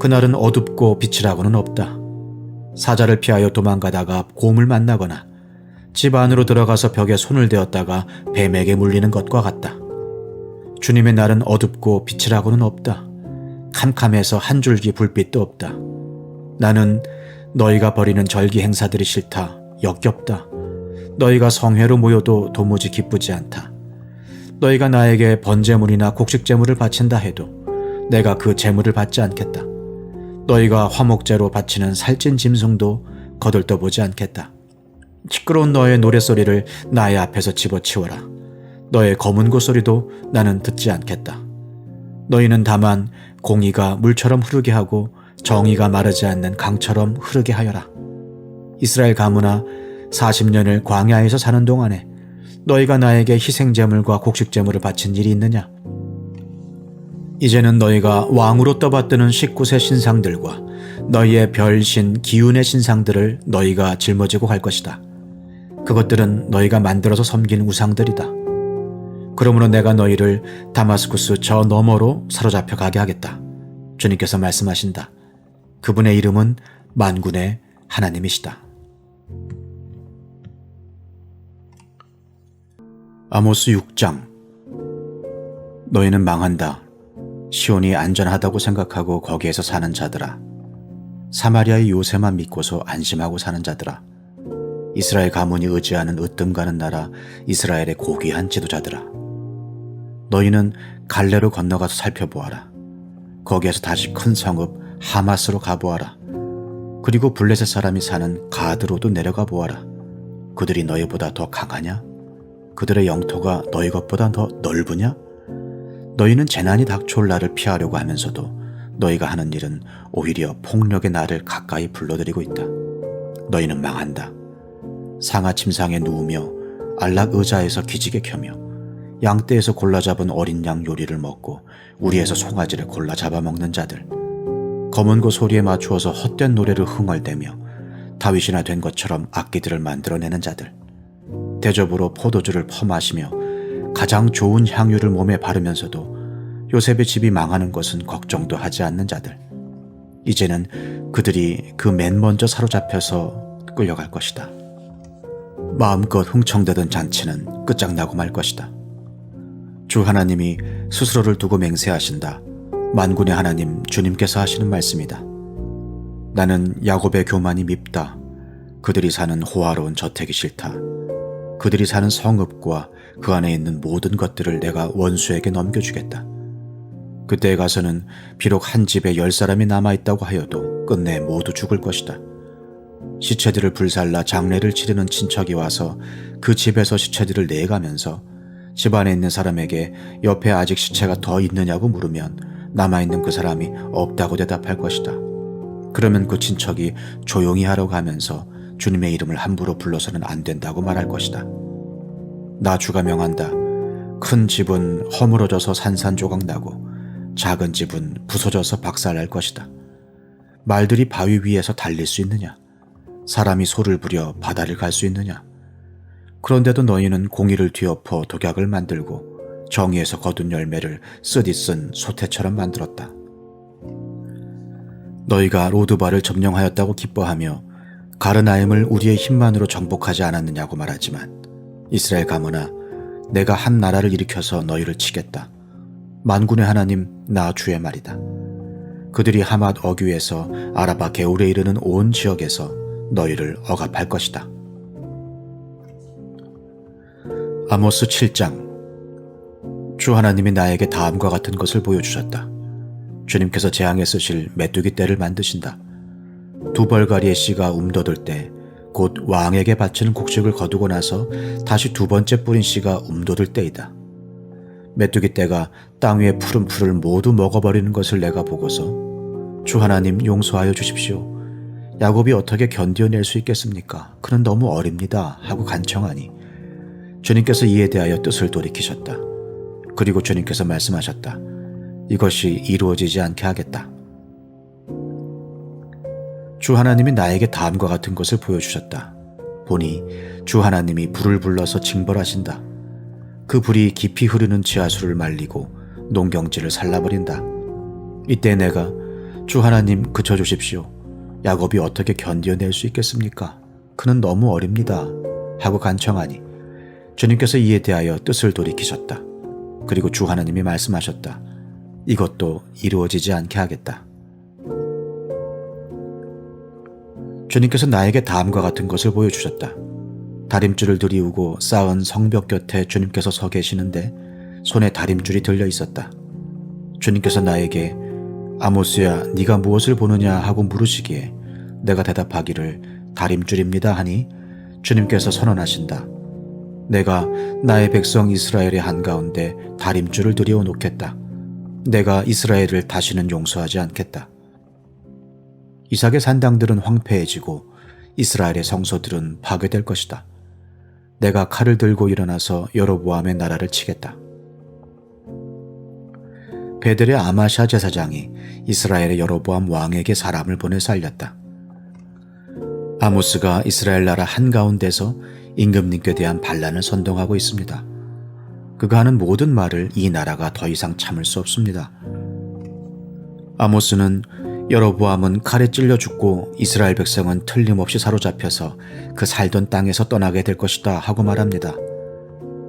그날은 어둡고 빛이라고는 없다. 사자를 피하여 도망가다가 곰을 만나거나 집 안으로 들어가서 벽에 손을 대었다가 뱀에게 물리는 것과 같다. 주님의 날은 어둡고 빛이라고는 없다. 캄캄해서 한 줄기 불빛도 없다. 나는 너희가 벌이는 절기 행사들이 싫다. 역겹다. 너희가 성회로 모여도 도무지 기쁘지 않다. 너희가 나에게 번제물이나 곡식제물을 바친다 해도 내가 그 제물을 받지 않겠다. 너희가 화목제로 바치는 살찐 짐승도 거들떠보지 않겠다. 시끄러운 너의 노랫소리를 나의 앞에서 집어치워라. 너의 검은고 소리도 나는 듣지 않겠다. 너희는 다만 공의가 물처럼 흐르게 하고 정의가 마르지 않는 강처럼 흐르게 하여라. 이스라엘 가문아, 40년을 광야에서 사는 동안에 너희가 나에게 희생제물과 곡식제물을 바친 일이 있느냐? 이제는 너희가 왕으로 떠받드는 19세 신상들과 너희의 별신 기운의 신상들을 너희가 짊어지고 갈 것이다. 그것들은 너희가 만들어서 섬긴 우상들이다. 그러므로 내가 너희를 다마스쿠스 저 너머로 사로잡혀 가게 하겠다. 주님께서 말씀하신다. 그분의 이름은 만군의 하나님이시다. 아모스 6장. 너희는 망한다. 시온이 안전하다고 생각하고 거기에서 사는 자들아. 사마리아의 요새만 믿고서 안심하고 사는 자들아. 이스라엘 가문이 의지하는 으뜸 가는 나라 이스라엘의 고귀한 지도자들아. 너희는 갈레로 건너가서 살펴보아라. 거기에서 다시 큰 성읍 하마스로 가보아라. 그리고 블레셋 사람이 사는 가드로도 내려가 보아라. 그들이 너희보다 더 강하냐? 그들의 영토가 너희 것보다 더 넓으냐? 너희는 재난이 닥쳐올 날을 피하려고 하면서도 너희가 하는 일은 오히려 폭력의 날을 가까이 불러들이고 있다. 너희는 망한다. 상아 침상에 누우며 안락 의자에서 기지개 켜며 양떼에서 골라 잡은 어린 양 요리를 먹고 우리에서 송아지를 골라 잡아먹는 자들, 검은고 소리에 맞추어서 헛된 노래를 흥얼대며 다윗이나 된 것처럼 악기들을 만들어내는 자들, 대접으로 포도주를 퍼마시며 가장 좋은 향유를 몸에 바르면서도 요셉의 집이 망하는 것은 걱정도 하지 않는 자들, 이제는 그들이 그 맨 먼저 사로잡혀서 끌려갈 것이다. 마음껏 흥청대던 잔치는 끝장나고 말 것이다. 주 하나님이 스스로를 두고 맹세하신다. 만군의 하나님 주님께서 하시는 말씀이다. 나는 야곱의 교만이 밉다. 그들이 사는 호화로운 저택이 싫다. 그들이 사는 성읍과 그 안에 있는 모든 것들을 내가 원수에게 넘겨주겠다. 그때에 가서는 비록 한 집에 10사람이 남아있다고 하여도 끝내 모두 죽을 것이다. 시체들을 불살라 장례를 치르는 친척이 와서 그 집에서 시체들을 내가면서 집 안에 있는 사람에게 옆에 아직 시체가 더 있느냐고 물으면 남아있는 그 사람이 없다고 대답할 것이다. 그러면 그 친척이 조용히 하라고 하면서 주님의 이름을 함부로 불러서는 안 된다고 말할 것이다. 나 주가 명한다. 큰 집은 허물어져서 산산조각 나고 작은 집은 부서져서 박살날 것이다. 말들이 바위 위에서 달릴 수 있느냐? 사람이 소를 부려 바다를 갈 수 있느냐? 그런데도 너희는 공의를 뒤엎어 독약을 만들고 정의에서 거둔 열매를 쓰디쓴 소태처럼 만들었다. 너희가 로드바를 점령하였다고 기뻐하며 가르나임을 우리의 힘만으로 정복하지 않았느냐고 말하지만 이스라엘 가문아, 내가 한 나라를 일으켜서 너희를 치겠다. 만군의 하나님 나 주의 말이다. 그들이 하맛 어귀에서 아라바 게울에 이르는 온 지역에서 너희를 억압할 것이다. 아모스 7장. 주 하나님이 나에게 다음과 같은 것을 보여주셨다. 주님께서 재앙에 쓰실 메뚜기 떼를 만드신다. 두 벌가리의 씨가 움돋을 때 곧 왕에게 바치는 곡식을 거두고 나서 다시 두 번째 뿌린 씨가 움돋을 때이다. 메뚜기 떼가 땅 위의 푸른 풀을 모두 먹어버리는 것을 내가 보고서 주 하나님 용서하여 주십시오. 야곱이 어떻게 견뎌낼 수 있겠습니까? 그는 너무 어립니다. 하고 간청하니 주님께서 이에 대하여 뜻을 돌이키셨다. 그리고 주님께서 말씀하셨다. 이것이 이루어지지 않게 하겠다. 주 하나님이 나에게 다음과 같은 것을 보여주셨다. 보니 주 하나님이 불을 불러서 징벌하신다. 그 불이 깊이 흐르는 지하수를 말리고 농경지를 살라버린다. 이때 내가 주 하나님 그쳐주십시오. 야곱이 어떻게 견뎌낼 수 있겠습니까? 그는 너무 어립니다. 하고 간청하니 주님께서 이에 대하여 뜻을 돌이키셨다. 그리고 주 하나님이 말씀하셨다. 이것도 이루어지지 않게 하겠다. 주님께서 나에게 다음과 같은 것을 보여주셨다. 다림줄을 들이우고 쌓은 성벽 곁에 주님께서 서 계시는데 손에 다림줄이 들려 있었다. 주님께서 나에게 아모스야 네가 무엇을 보느냐 하고 물으시기에 내가 대답하기를 다림줄입니다 하니 주님께서 선언하신다. 내가 나의 백성 이스라엘의 한가운데 다림줄을 들이워 놓겠다. 내가 이스라엘을 다시는 용서하지 않겠다. 이삭의 산당들은 황폐해지고 이스라엘의 성소들은 파괴될 것이다. 내가 칼을 들고 일어나서 여로보암의 나라를 치겠다. 베델의 아마샤 제사장이 이스라엘의 여로보암 왕에게 사람을 보내 살렸다. 아모스가 이스라엘 나라 한가운데서 임금님께 대한 반란을 선동하고 있습니다. 그가 하는 모든 말을 이 나라가 더 이상 참을 수 없습니다. 아모스는 여로보암은 칼에 찔려 죽고 이스라엘 백성은 틀림없이 사로잡혀서 그 살던 땅에서 떠나게 될 것이다 하고 말합니다.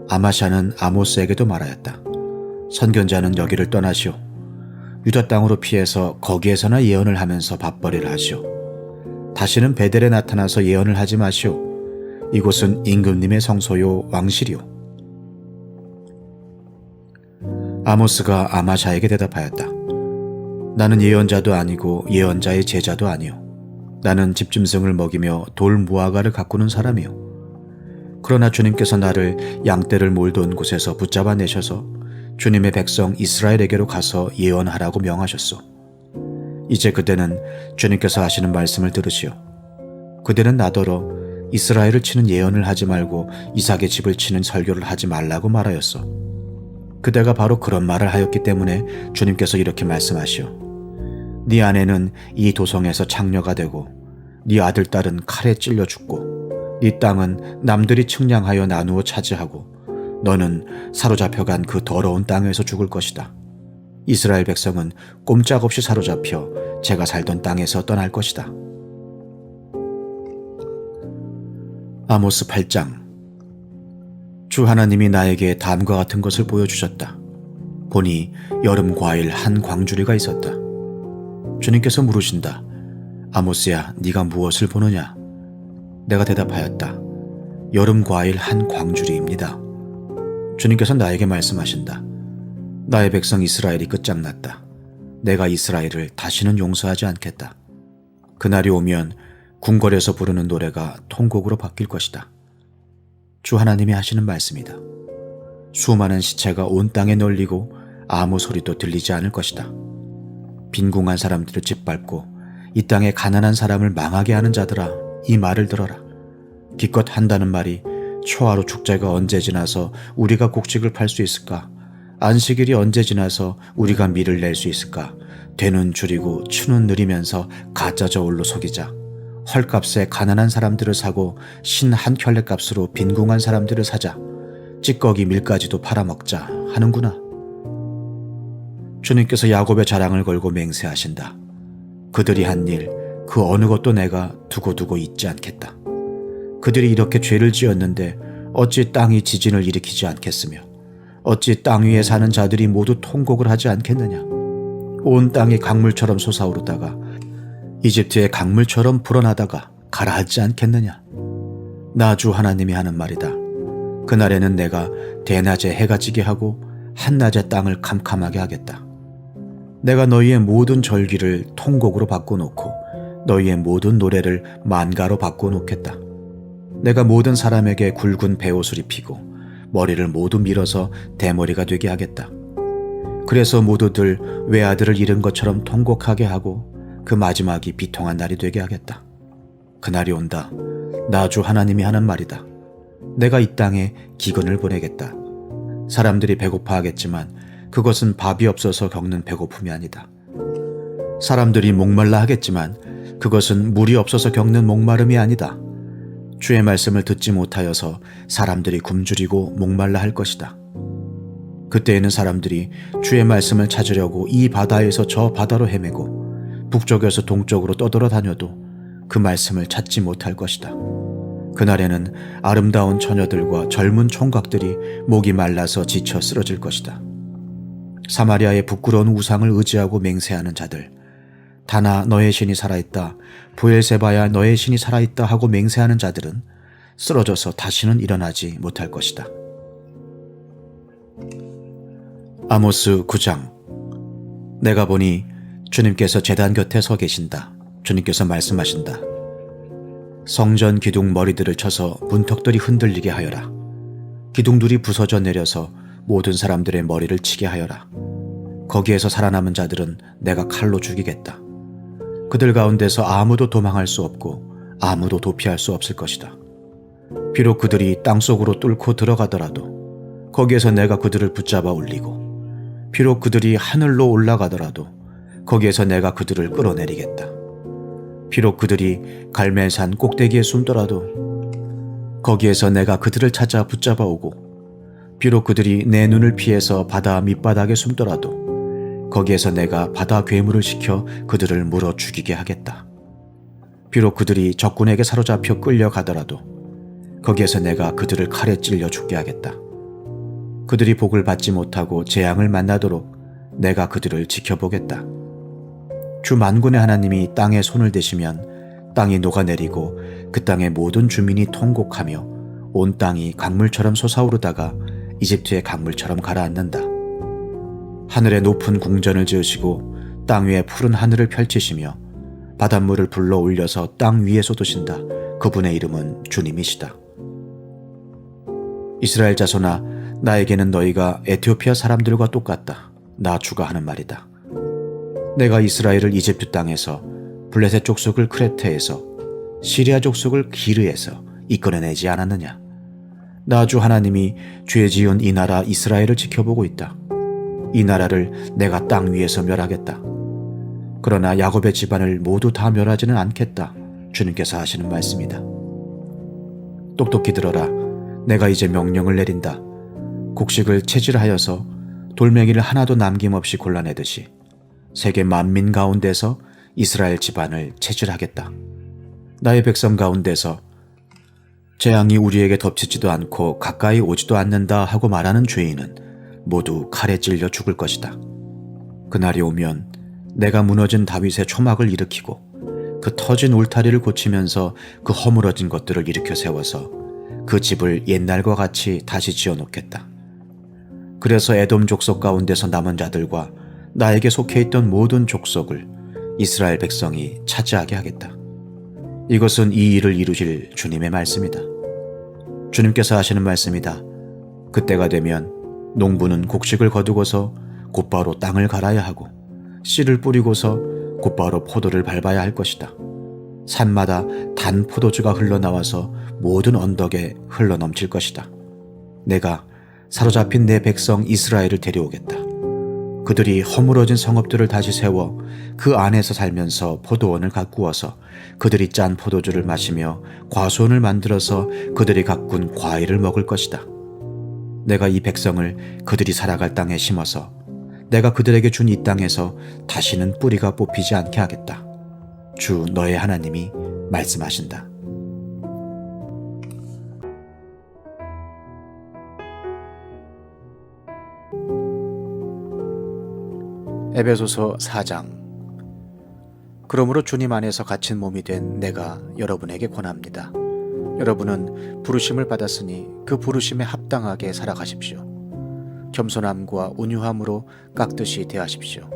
아마샤는 아모스에게도 말하였다. 선견자는 여기를 떠나시오. 유다 땅으로 피해서 거기에서나 예언을 하면서 밥벌이를 하시오. 다시는 베델에 나타나서 예언을 하지 마시오. 이곳은 임금님의 성소요 왕실이오. 아모스가 아마샤에게 대답하였다. 나는 예언자도 아니고 예언자의 제자도 아니오. 나는 집짐승을 먹이며 돌 무화과를 가꾸는 사람이오. 그러나 주님께서 나를 양떼를 몰던 곳에서 붙잡아 내셔서 주님의 백성 이스라엘에게로 가서 예언하라고 명하셨소. 이제 그대는 주님께서 하시는 말씀을 들으시오. 그대는 나더러 이스라엘을 치는 예언을 하지 말고 이삭의 집을 치는 설교를 하지 말라고 말하였소. 그대가 바로 그런 말을 하였기 때문에 주님께서 이렇게 말씀하시오. 네 아내는 이 도성에서 창녀가 되고 네 아들 딸은 칼에 찔려 죽고 네 땅은 남들이 측량하여 나누어 차지하고 너는 사로잡혀간 그 더러운 땅에서 죽을 것이다. 이스라엘 백성은 꼼짝없이 사로잡혀 제가 살던 땅에서 떠날 것이다. 아모스 8장. 주 하나님이 나에게 다음과 같은 것을 보여주셨다. 보니 여름 과일 한 광주리가 있었다. 주님께서 물으신다. 아모스야, 네가 무엇을 보느냐? 내가 대답하였다. 여름 과일 한 광주리입니다. 주님께서 나에게 말씀하신다. 나의 백성 이스라엘이 끝장났다. 내가 이스라엘을 다시는 용서하지 않겠다. 그날이 오면 궁궐에서 부르는 노래가 통곡으로 바뀔 것이다. 주 하나님이 하시는 말씀이다. 수많은 시체가 온 땅에 널리고 아무 소리도 들리지 않을 것이다. 빈궁한 사람들을 짓밟고 이 땅에 가난한 사람을 망하게 하는 자들아, 이 말을 들어라. 기껏 한다는 말이 초하루 축제가 언제 지나서 우리가 곡식을 팔 수 있을까? 안식일이 언제 지나서 우리가 밀을 낼 수 있을까? 되는 줄이고 추는 느리면서 가짜 저울로 속이자. 헐값에 가난한 사람들을 사고 신 한 켤레 값으로 빈궁한 사람들을 사자. 찌꺼기 밀가지도 팔아먹자 하는구나. 주님께서 야곱의 자랑을 걸고 맹세하신다. 그들이 한 일, 그 어느 것도 내가 두고두고 잊지 않겠다. 그들이 이렇게 죄를 지었는데 어찌 땅이 지진을 일으키지 않겠으며 어찌 땅 위에 사는 자들이 모두 통곡을 하지 않겠느냐. 온 땅이 강물처럼 솟아오르다가 이집트의 강물처럼 불어나다가 가라앉지 않겠느냐. 나 주 하나님이 하는 말이다. 그날에는 내가 대낮에 해가 지게 하고 한낮에 땅을 캄캄하게 하겠다. 내가 너희의 모든 절기를 통곡으로 바꿔놓고 너희의 모든 노래를 만가로 바꿔놓겠다. 내가 모든 사람에게 굵은 베옷을 입히고 머리를 모두 밀어서 대머리가 되게 하겠다. 그래서 모두들 외아들을 잃은 것처럼 통곡하게 하고 그 마지막이 비통한 날이 되게 하겠다. 그날이 온다. 나 주 하나님이 하는 말이다. 내가 이 땅에 기근을 보내겠다. 사람들이 배고파하겠지만 그것은 밥이 없어서 겪는 배고픔이 아니다. 사람들이 목말라 하겠지만 그것은 물이 없어서 겪는 목마름이 아니다. 주의 말씀을 듣지 못하여서 사람들이 굶주리고 목말라 할 것이다. 그때에는 사람들이 주의 말씀을 찾으려고 이 바다에서 저 바다로 헤매고 북쪽에서 동쪽으로 떠돌아다녀도 그 말씀을 찾지 못할 것이다. 그날에는 아름다운 처녀들과 젊은 총각들이 목이 말라서 지쳐 쓰러질 것이다. 사마리아의 부끄러운 우상을 의지하고 맹세하는 자들, 다나 너의 신이 살아있다, 브엘세바야 너의 신이 살아있다 하고 맹세하는 자들은 쓰러져서 다시는 일어나지 못할 것이다. 아모스 9장. 내가 보니 주님께서 제단 곁에 서 계신다. 주님께서 말씀하신다. 성전 기둥 머리들을 쳐서 문턱들이 흔들리게 하여라. 기둥들이 부서져 내려서 모든 사람들의 머리를 치게 하여라. 거기에서 살아남은 자들은 내가 칼로 죽이겠다. 그들 가운데서 아무도 도망할 수 없고 아무도 도피할 수 없을 것이다. 비록 그들이 땅속으로 뚫고 들어가더라도 거기에서 내가 그들을 붙잡아 올리고 비록 그들이 하늘로 올라가더라도 거기에서 내가 그들을 끌어내리겠다. 비록 그들이 갈멜산 꼭대기에 숨더라도 거기에서 내가 그들을 찾아 붙잡아 오고 비록 그들이 내 눈을 피해서 바다 밑바닥에 숨더라도 거기에서 내가 바다 괴물을 시켜 그들을 물어 죽이게 하겠다. 비록 그들이 적군에게 사로잡혀 끌려가더라도 거기에서 내가 그들을 칼에 찔려 죽게 하겠다. 그들이 복을 받지 못하고 재앙을 만나도록 내가 그들을 지켜보겠다. 주 만군의 하나님이 땅에 손을 대시면 땅이 녹아내리고 그 땅의 모든 주민이 통곡하며 온 땅이 강물처럼 솟아오르다가 이집트의 강물처럼 가라앉는다. 하늘에 높은 궁전을 지으시고 땅 위에 푸른 하늘을 펼치시며 바닷물을 불러 올려서 땅 위에 쏟으신다. 그분의 이름은 주님이시다. 이스라엘 자손아, 나에게는 너희가 에티오피아 사람들과 똑같다. 나 주가 하는 말이다. 내가 이스라엘을 이집트 땅에서, 블레셋 족속을 크레테에서, 시리아 족속을 기르에서 이끌어내지 않았느냐. 나 주 하나님이 죄 지은 이 나라 이스라엘을 지켜보고 있다. 이 나라를 내가 땅 위에서 멸하겠다. 그러나 야곱의 집안을 모두 다 멸하지는 않겠다. 주님께서 하시는 말씀이다. 똑똑히 들어라. 내가 이제 명령을 내린다. 곡식을 채질하여서 돌멩이를 하나도 남김없이 골라내듯이 세계 만민 가운데서 이스라엘 집안을 채질하겠다. 나의 백성 가운데서 재앙이 우리에게 덮치지도 않고 가까이 오지도 않는다 하고 말하는 죄인은 모두 칼에 찔려 죽을 것이다. 그날이 오면 내가 무너진 다윗의 초막을 일으키고 그 터진 울타리를 고치면서 그 허물어진 것들을 일으켜 세워서 그 집을 옛날과 같이 다시 지어놓겠다. 그래서 에돔 족속 가운데서 남은 자들과 나에게 속해 있던 모든 족속을 이스라엘 백성이 차지하게 하겠다. 이것은 이 일을 이루실 주님의 말씀이다. 주님께서 하시는 말씀이다. 그때가 되면 농부는 곡식을 거두고서 곧바로 땅을 갈아야 하고 씨를 뿌리고서 곧바로 포도를 밟아야 할 것이다. 산마다 단 포도주가 흘러나와서 모든 언덕에 흘러넘칠 것이다. 내가 사로잡힌 내 백성 이스라엘을 데려오겠다. 그들이 허물어진 성읍들을 다시 세워 그 안에서 살면서 포도원을 가꾸어서 그들이 짠 포도주를 마시며 과수원을 만들어서 그들이 가꾼 과일을 먹을 것이다. 내가 이 백성을 그들이 살아갈 땅에 심어서 내가 그들에게 준 이 땅에서 다시는 뿌리가 뽑히지 않게 하겠다. 주 너의 하나님이 말씀하신다. 에베소서 4장. 그러므로 주님 안에서 갇힌 몸이 된 내가 여러분에게 권합니다. 여러분은 부르심을 받았으니 그 부르심에 합당하게 살아가십시오. 겸손함과 온유함으로 깍듯이 대하십시오.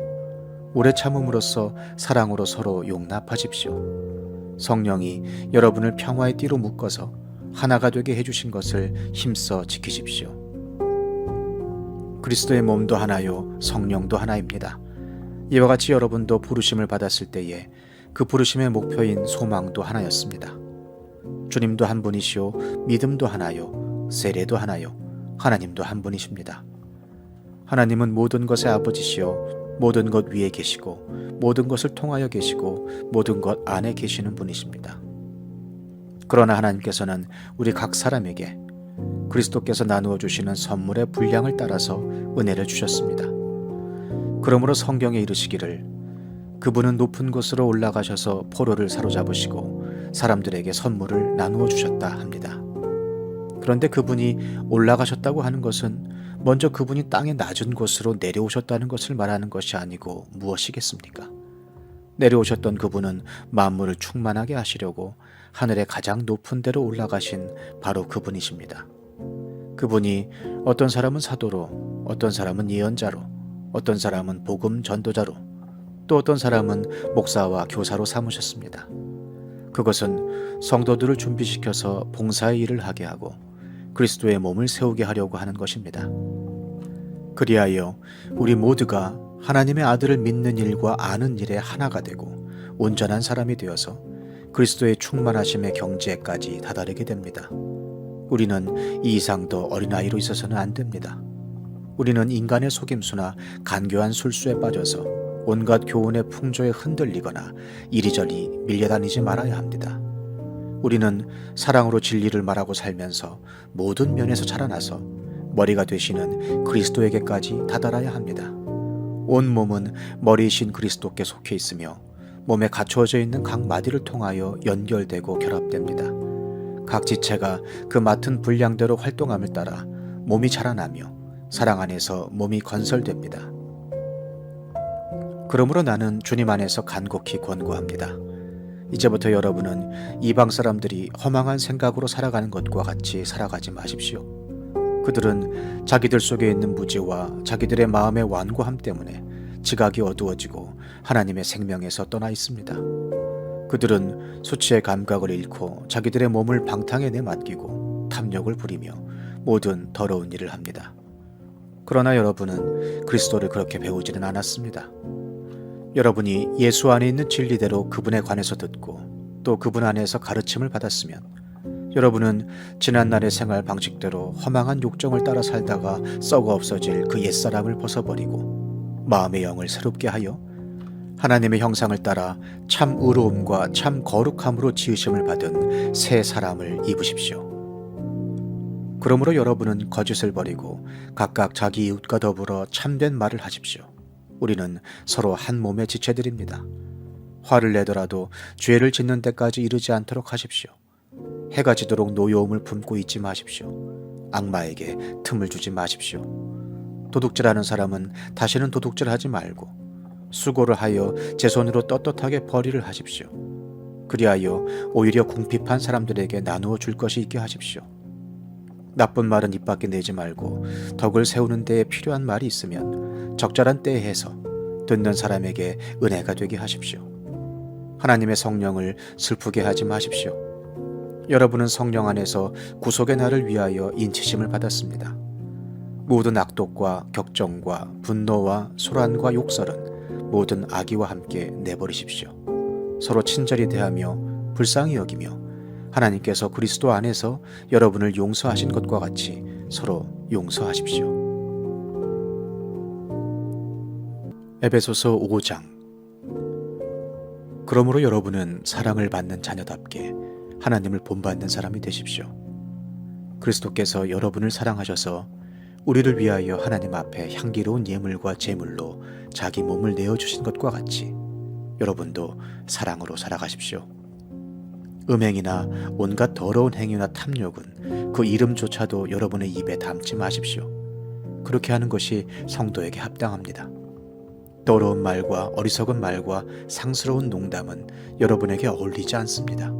오래 참음으로써 사랑으로 서로 용납하십시오. 성령이 여러분을 평화의 띠로 묶어서 하나가 되게 해주신 것을 힘써 지키십시오. 그리스도의 몸도 하나요 성령도 하나입니다. 이와 같이 여러분도 부르심을 받았을 때에 그 부르심의 목표인 소망도 하나였습니다. 주님도 한 분이시오 믿음도 하나요 세례도 하나요 하나님도 한 분이십니다. 하나님은 모든 것의 아버지시오 모든 것 위에 계시고 모든 것을 통하여 계시고 모든 것 안에 계시는 분이십니다. 그러나 하나님께서는 우리 각 사람에게 그리스도께서 나누어 주시는 선물의 분량을 따라서 은혜를 주셨습니다. 그러므로 성경에 이르시기를 그분은 높은 곳으로 올라가셔서 포로를 사로잡으시고 사람들에게 선물을 나누어 주셨다 합니다. 그런데 그분이 올라가셨다고 하는 것은 먼저 그분이 땅의 낮은 곳으로 내려오셨다는 것을 말하는 것이 아니고 무엇이겠습니까? 내려오셨던 그분은 만물을 충만하게 하시려고 하늘의 가장 높은 데로 올라가신 바로 그분이십니다. 그분이 어떤 사람은 사도로, 어떤 사람은 예언자로, 어떤 사람은 복음 전도자로, 또 어떤 사람은 목사와 교사로 삼으셨습니다. 그것은 성도들을 준비시켜서 봉사의 일을 하게 하고 그리스도의 몸을 세우게 하려고 하는 것입니다. 그리하여 우리 모두가 하나님의 아들을 믿는 일과 아는 일에 하나가 되고 온전한 사람이 되어서 그리스도의 충만하심의 경지에까지 다다르게 됩니다. 우리는 이 이상 더 어린아이로 있어서는 안 됩니다. 우리는 인간의 속임수나 간교한 술수에 빠져서 온갖 교훈의 풍조에 흔들리거나 이리저리 밀려다니지 말아야 합니다. 우리는 사랑으로 진리를 말하고 살면서 모든 면에서 자라나서 머리가 되시는 그리스도에게까지 다다라야 합니다. 온 몸은 머리이신 그리스도께 속해 있으며 몸에 갖추어져 있는 각 마디를 통하여 연결되고 결합됩니다. 각 지체가 그 맡은 분량대로 활동함을 따라 몸이 자라나며 사랑 안에서 몸이 건설됩니다. 그러므로 나는 주님 안에서 간곡히 권고합니다. 이제부터 여러분은 이방 사람들이 허망한 생각으로 살아가는 것과 같이 살아가지 마십시오. 그들은 자기들 속에 있는 무지와 자기들의 마음의 완고함 때문에 지각이 어두워지고 하나님의 생명에서 떠나 있습니다. 그들은 수치의 감각을 잃고 자기들의 몸을 방탕에 내맡기고 탐욕을 부리며 모든 더러운 일을 합니다. 그러나 여러분은 그리스도를 그렇게 배우지는 않았습니다. 여러분이 예수 안에 있는 진리대로 그분에 관해서 듣고 또 그분 안에서 가르침을 받았으면 여러분은 지난날의 생활 방식대로 허망한 욕정을 따라 살다가 썩어 없어질 그 옛사람을 벗어버리고 마음의 영을 새롭게 하여 하나님의 형상을 따라 참 의로움과 참 거룩함으로 지으심을 받은 새 사람을 입으십시오. 그러므로 여러분은 거짓을 버리고 각각 자기 이웃과 더불어 참된 말을 하십시오. 우리는 서로 한 몸의 지체들입니다. 화를 내더라도 죄를 짓는 데까지 이르지 않도록 하십시오. 해가 지도록 노여움을 품고 있지 마십시오. 악마에게 틈을 주지 마십시오. 도둑질하는 사람은 다시는 도둑질하지 말고 수고를 하여 제 손으로 떳떳하게 벌이를 하십시오. 그리하여 오히려 궁핍한 사람들에게 나누어 줄 것이 있게 하십시오. 나쁜 말은 입 밖에 내지 말고 덕을 세우는 데에 필요한 말이 있으면 적절한 때에 해서 듣는 사람에게 은혜가 되게 하십시오. 하나님의 성령을 슬프게 하지 마십시오. 여러분은 성령 안에서 구속의 날을 위하여 인치심을 받았습니다. 모든 악독과 격정과 분노와 소란과 욕설은 모든 악의와 함께 내버리십시오. 서로 친절히 대하며 불쌍히 여기며 하나님께서 그리스도 안에서 여러분을 용서하신 것과 같이 서로 용서하십시오. 에베소서 5장. 그러므로 여러분은 사랑을 받는 자녀답게 하나님을 본받는 사람이 되십시오. 그리스도께서 여러분을 사랑하셔서 우리를 위하여 하나님 앞에 향기로운 예물과 제물로 자기 몸을 내어주신 것과 같이 여러분도 사랑으로 살아가십시오. 음행이나 온갖 더러운 행위나 탐욕은 그 이름조차도 여러분의 입에 담지 마십시오. 그렇게 하는 것이 성도에게 합당합니다. 더러운 말과 어리석은 말과 상스러운 농담은 여러분에게 어울리지 않습니다.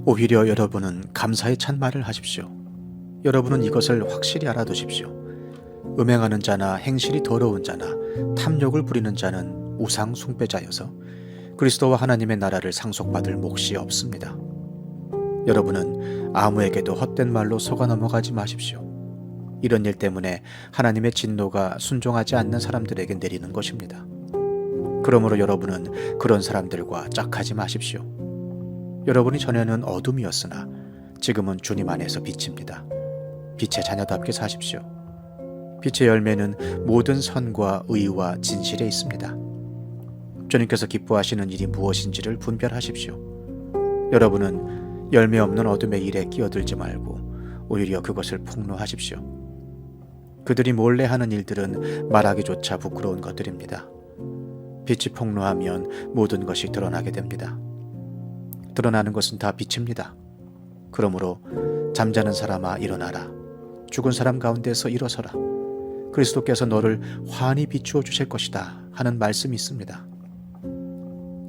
오히려 여러분은 감사의 찬 말을 하십시오. 여러분은 이것을 확실히 알아두십시오. 음행하는 자나 행실이 더러운 자나 탐욕을 부리는 자는 우상 숭배자여서 그리스도와 하나님의 나라를 상속받을 몫이 없습니다. 여러분은 아무에게도 헛된 말로 속아 넘어가지 마십시오. 이런 일 때문에 하나님의 진노가 순종하지 않는 사람들에게 내리는 것입니다. 그러므로 여러분은 그런 사람들과 짝하지 마십시오. 여러분이 전에는 어둠이었으나 지금은 주님 안에서 빛입니다. 빛의 자녀답게 사십시오. 빛의 열매는 모든 선과 의와 진실에 있습니다. 주님께서 기뻐하시는 일이 무엇인지를 분별하십시오. 여러분은 열매 없는 어둠의 일에 끼어들지 말고 오히려 그것을 폭로하십시오. 그들이 몰래 하는 일들은 말하기조차 부끄러운 것들입니다. 빛이 폭로하면 모든 것이 드러나게 됩니다. 드러나는 것은 다 빛입니다. 그러므로 잠자는 사람아 일어나라. 죽은 사람 가운데서 일어서라. 그리스도께서 너를 환히 비추어 주실 것이다 하는 말씀이 있습니다.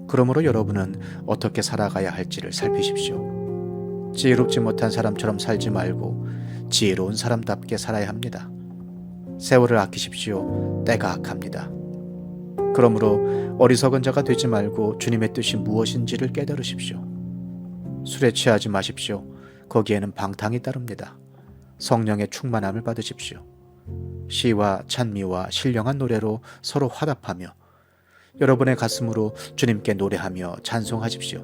그러므로 여러분은 어떻게 살아가야 할지를 살피십시오. 지혜롭지 못한 사람처럼 살지 말고 지혜로운 사람답게 살아야 합니다. 세월을 아끼십시오. 때가 악합니다. 그러므로 어리석은 자가 되지 말고 주님의 뜻이 무엇인지를 깨달으십시오. 술에 취하지 마십시오. 거기에는 방탕이 따릅니다. 성령의 충만함을 받으십시오. 시와 찬미와 신령한 노래로 서로 화답하며 여러분의 가슴으로 주님께 노래하며 찬송하십시오.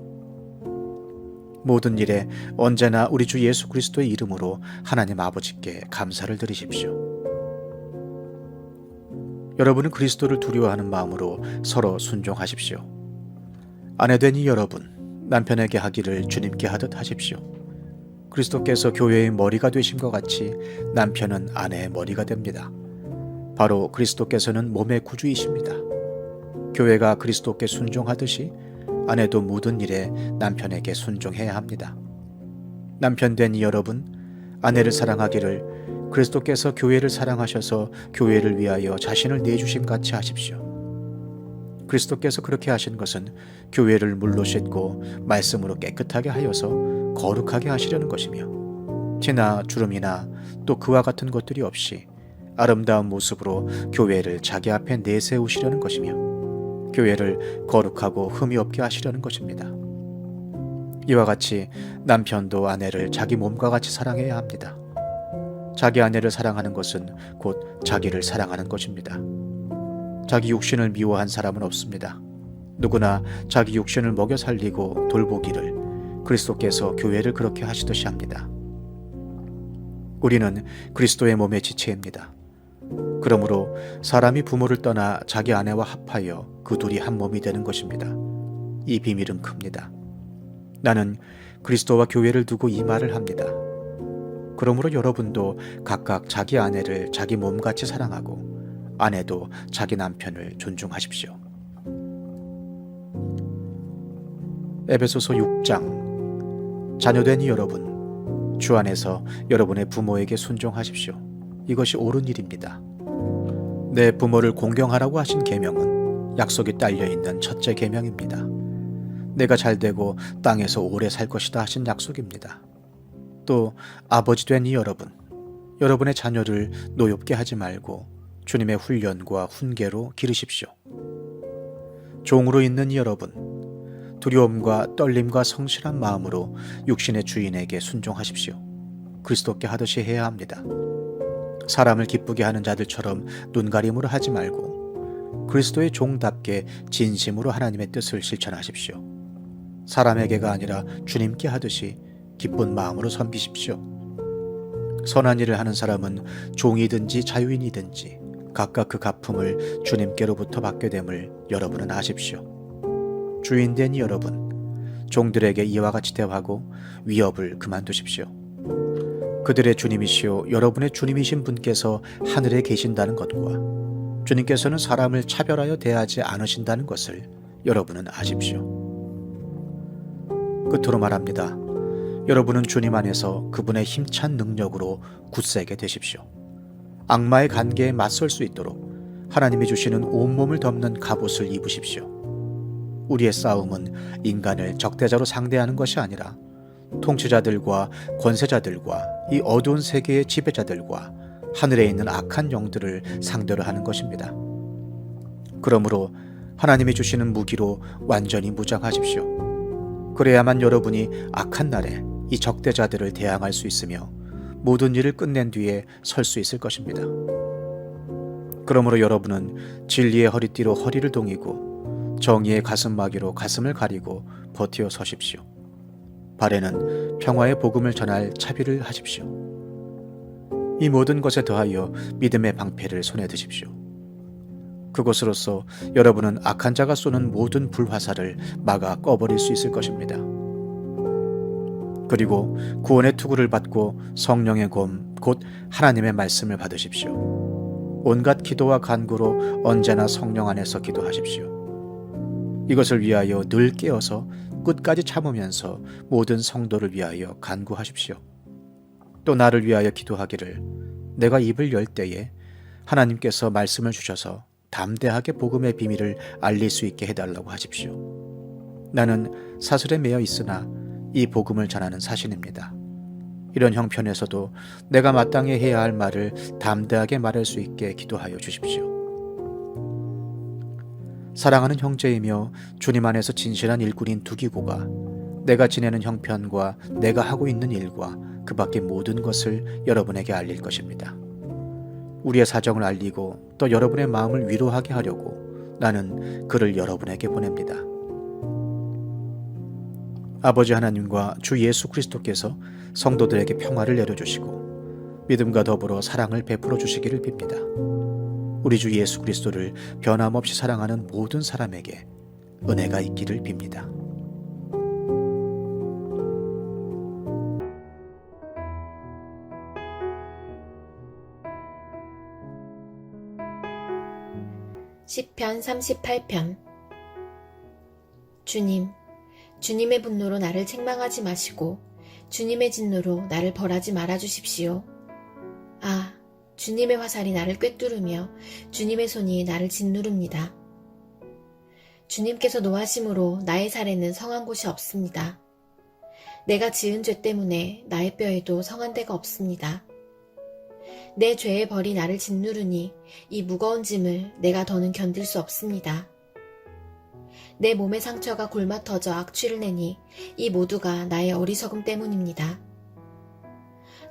모든 일에 언제나 우리 주 예수 그리스도의 이름으로 하나님 아버지께 감사를 드리십시오. 여러분은 그리스도를 두려워하는 마음으로 서로 순종하십시오. 아내된 이 여러분, 남편에게 하기를 주님께 하듯 하십시오. 그리스도께서 교회의 머리가 되심과 같이 남편은 아내의 머리가 됩니다. 바로 그리스도께서는 몸의 구주이십니다. 교회가 그리스도께 순종하듯이 아내도 모든 일에 남편에게 순종해야 합니다. 남편된 이 여러분, 아내를 사랑하기를 그리스도께서 교회를 사랑하셔서 교회를 위하여 자신을 내주심 같이 하십시오. 그리스도께서 그렇게 하신 것은 교회를 물로 씻고 말씀으로 깨끗하게 하여서 거룩하게 하시려는 것이며 티나 주름이나 또 그와 같은 것들이 없이 아름다운 모습으로 교회를 자기 앞에 내세우시려는 것이며 교회를 거룩하고 흠이 없게 하시려는 것입니다. 이와 같이 남편도 아내를 자기 몸과 같이 사랑해야 합니다. 자기 아내를 사랑하는 것은 곧 자기를 사랑하는 것입니다. 자기 육신을 미워한 사람은 없습니다. 누구나 자기 육신을 먹여 살리고 돌보기를 그리스도께서 교회를 그렇게 하시듯이 합니다. 우리는 그리스도의 몸의 지체입니다. 그러므로 사람이 부모를 떠나 자기 아내와 합하여 그 둘이 한 몸이 되는 것입니다. 이 비밀은 큽니다. 나는 그리스도와 교회를 두고 이 말을 합니다. 그러므로 여러분도 각각 자기 아내를 자기 몸같이 사랑하고 아내도 자기 남편을 존중하십시오. 에베소서 6장. 자녀된 여러분, 주 안에서 여러분의 부모에게 순종하십시오. 이것이 옳은 일입니다. 내 부모를 공경하라고 하신 계명은 약속이 딸려있는 첫째 계명입니다. 내가 잘되고 땅에서 오래 살 것이다 하신 약속입니다. 또 아버지 된 이 여러분, 여러분의 자녀를 노엽게 하지 말고 주님의 훈련과 훈계로 기르십시오. 종으로 있는 이 여러분, 두려움과 떨림과 성실한 마음으로 육신의 주인에게 순종하십시오. 그리스도께 하듯이 해야 합니다. 사람을 기쁘게 하는 자들처럼 눈가림으로 하지 말고 그리스도의 종답게 진심으로 하나님의 뜻을 실천하십시오. 사람에게가 아니라 주님께 하듯이 기쁜 마음으로 섬기십시오. 선한 일을 하는 사람은 종이든지 자유인이든지 각각 그 갚음을 주님께로부터 받게 됨을 여러분은 아십시오. 주인된 이 여러분, 종들에게 이와 같이 대하고 위협을 그만두십시오. 그들의 주님이시오 여러분의 주님이신 분께서 하늘에 계신다는 것과 주님께서는 사람을 차별하여 대하지 않으신다는 것을 여러분은 아십시오. 끝으로 말합니다. 여러분은 주님 안에서 그분의 힘찬 능력으로 굳세게 되십시오. 악마의 관계에 맞설 수 있도록 하나님이 주시는 온몸을 덮는 갑옷을 입으십시오. 우리의 싸움은 인간을 적대자로 상대하는 것이 아니라 통치자들과 권세자들과 이 어두운 세계의 지배자들과 하늘에 있는 악한 영들을 상대로 하는 것입니다. 그러므로 하나님이 주시는 무기로 완전히 무장하십시오. 그래야만 여러분이 악한 날에 이 적대자들을 대항할 수 있으며 모든 일을 끝낸 뒤에 설 수 있을 것입니다. 그러므로 여러분은 진리의 허리띠로 허리를 동이고 정의의 가슴마개로 가슴을 가리고 버티어 서십시오. 발에는 평화의 복음을 전할 차비를 하십시오. 이 모든 것에 더하여 믿음의 방패를 손에 드십시오. 그것으로서 여러분은 악한 자가 쏘는 모든 불화살을 막아 꺼버릴 수 있을 것입니다. 그리고 구원의 투구를 받고 성령의 검, 곧 하나님의 말씀을 받으십시오. 온갖 기도와 간구로 언제나 성령 안에서 기도하십시오. 이것을 위하여 늘 깨어서 끝까지 참으면서 모든 성도를 위하여 간구하십시오. 또 나를 위하여 기도하기를 내가 입을 열 때에 하나님께서 말씀을 주셔서 담대하게 복음의 비밀을 알릴 수 있게 해달라고 하십시오. 나는 사슬에 매여 있으나 이 복음을 전하는 사신입니다. 이런 형편에서도 내가 마땅히 해야 할 말을 담대하게 말할 수 있게 기도하여 주십시오. 사랑하는 형제이며 주님 안에서 진실한 일꾼인 두기고가 내가 지내는 형편과 내가 하고 있는 일과 그 밖의 모든 것을 여러분에게 알릴 것입니다. 우리의 사정을 알리고 또 여러분의 마음을 위로하게 하려고 나는 그를 여러분에게 보냅니다. 아버지 하나님과 주 예수 그리스도께서 성도들에게 평화를 내려주시고 믿음과 더불어 사랑을 베풀어 주시기를 빕니다. 우리 주 예수 그리스도를 변함없이 사랑하는 모든 사람에게 은혜가 있기를 빕니다. 시편 38편. 주님, 주님의 분노로 나를 책망하지 마시고 주님의 진노로 나를 벌하지 말아 주십시오. 아, 주님의 화살이 나를 꿰뚫으며 주님의 손이 나를 짓누릅니다. 주님께서 노하심으로 나의 살에는 성한 곳이 없습니다. 내가 지은 죄 때문에 나의 뼈에도 성한 데가 없습니다. 내 죄의 벌이 나를 짓누르니 이 무거운 짐을 내가 더는 견딜 수 없습니다. 내 몸의 상처가 골마 터져 악취를 내니 이 모두가 나의 어리석음 때문입니다.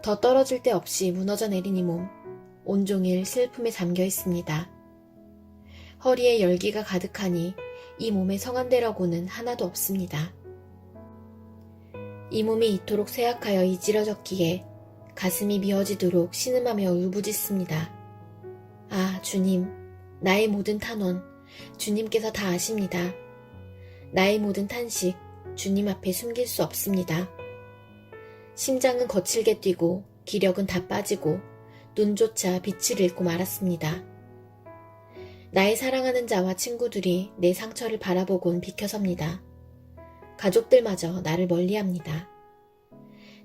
더 떨어질 데 없이 무너져 내린 이 몸, 온종일 슬픔에 잠겨 있습니다. 허리에 열기가 가득하니 이 몸에 성한 데라고는 하나도 없습니다. 이 몸이 이토록 쇠약하여 이지러졌기에 가슴이 미어지도록 신음하며 울부짖습니다. 아, 주님, 나의 모든 탄원, 주님께서 다 아십니다. 나의 모든 탄식, 주님 앞에 숨길 수 없습니다. 심장은 거칠게 뛰고 기력은 다 빠지고 눈조차 빛을 잃고 말았습니다. 나의 사랑하는 자와 친구들이 내 상처를 바라보곤 비켜섭니다. 가족들마저 나를 멀리합니다.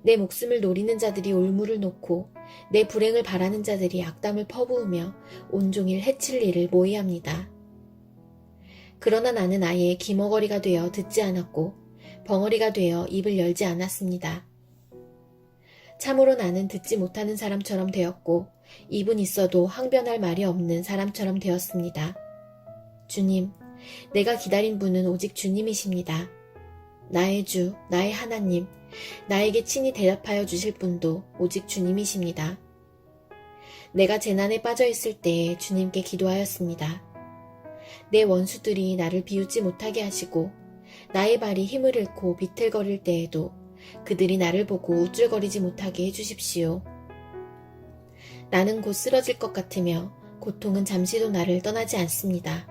내 목숨을 노리는 자들이 올무를 놓고 내 불행을 바라는 자들이 악담을 퍼부으며 온종일 해칠 일을 모의합니다. 그러나 나는 아예 기머거리가 되어 듣지 않았고 벙어리가 되어 입을 열지 않았습니다. 참으로 나는 듣지 못하는 사람처럼 되었고 입은 있어도 항변할 말이 없는 사람처럼 되었습니다. 주님, 내가 기다린 분은 오직 주님이십니다. 나의 주, 나의 하나님, 나에게 친히 대답하여 주실 분도 오직 주님이십니다. 내가 재난에 빠져 있을 때에 주님께 기도하였습니다. 내 원수들이 나를 비웃지 못하게 하시고 나의 발이 힘을 잃고 비틀거릴 때에도 그들이 나를 보고 우쭐거리지 못하게 해주십시오. 나는 곧 쓰러질 것 같으며 고통은 잠시도 나를 떠나지 않습니다.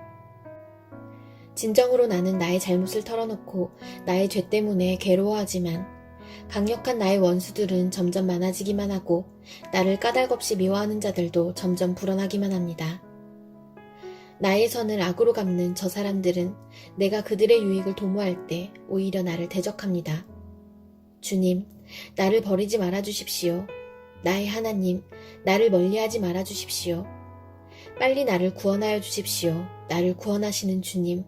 진정으로 나는 나의 잘못을 털어놓고 나의 죄 때문에 괴로워하지만 강력한 나의 원수들은 점점 많아지기만 하고 나를 까닭없이 미워하는 자들도 점점 불어나기만 합니다. 나의 선을 악으로 갚는 저 사람들은 내가 그들의 유익을 도모할 때 오히려 나를 대적합니다. 주님, 나를 버리지 말아주십시오. 나의 하나님, 나를 멀리하지 말아주십시오. 빨리 나를 구원하여 주십시오. 나를 구원하시는 주님.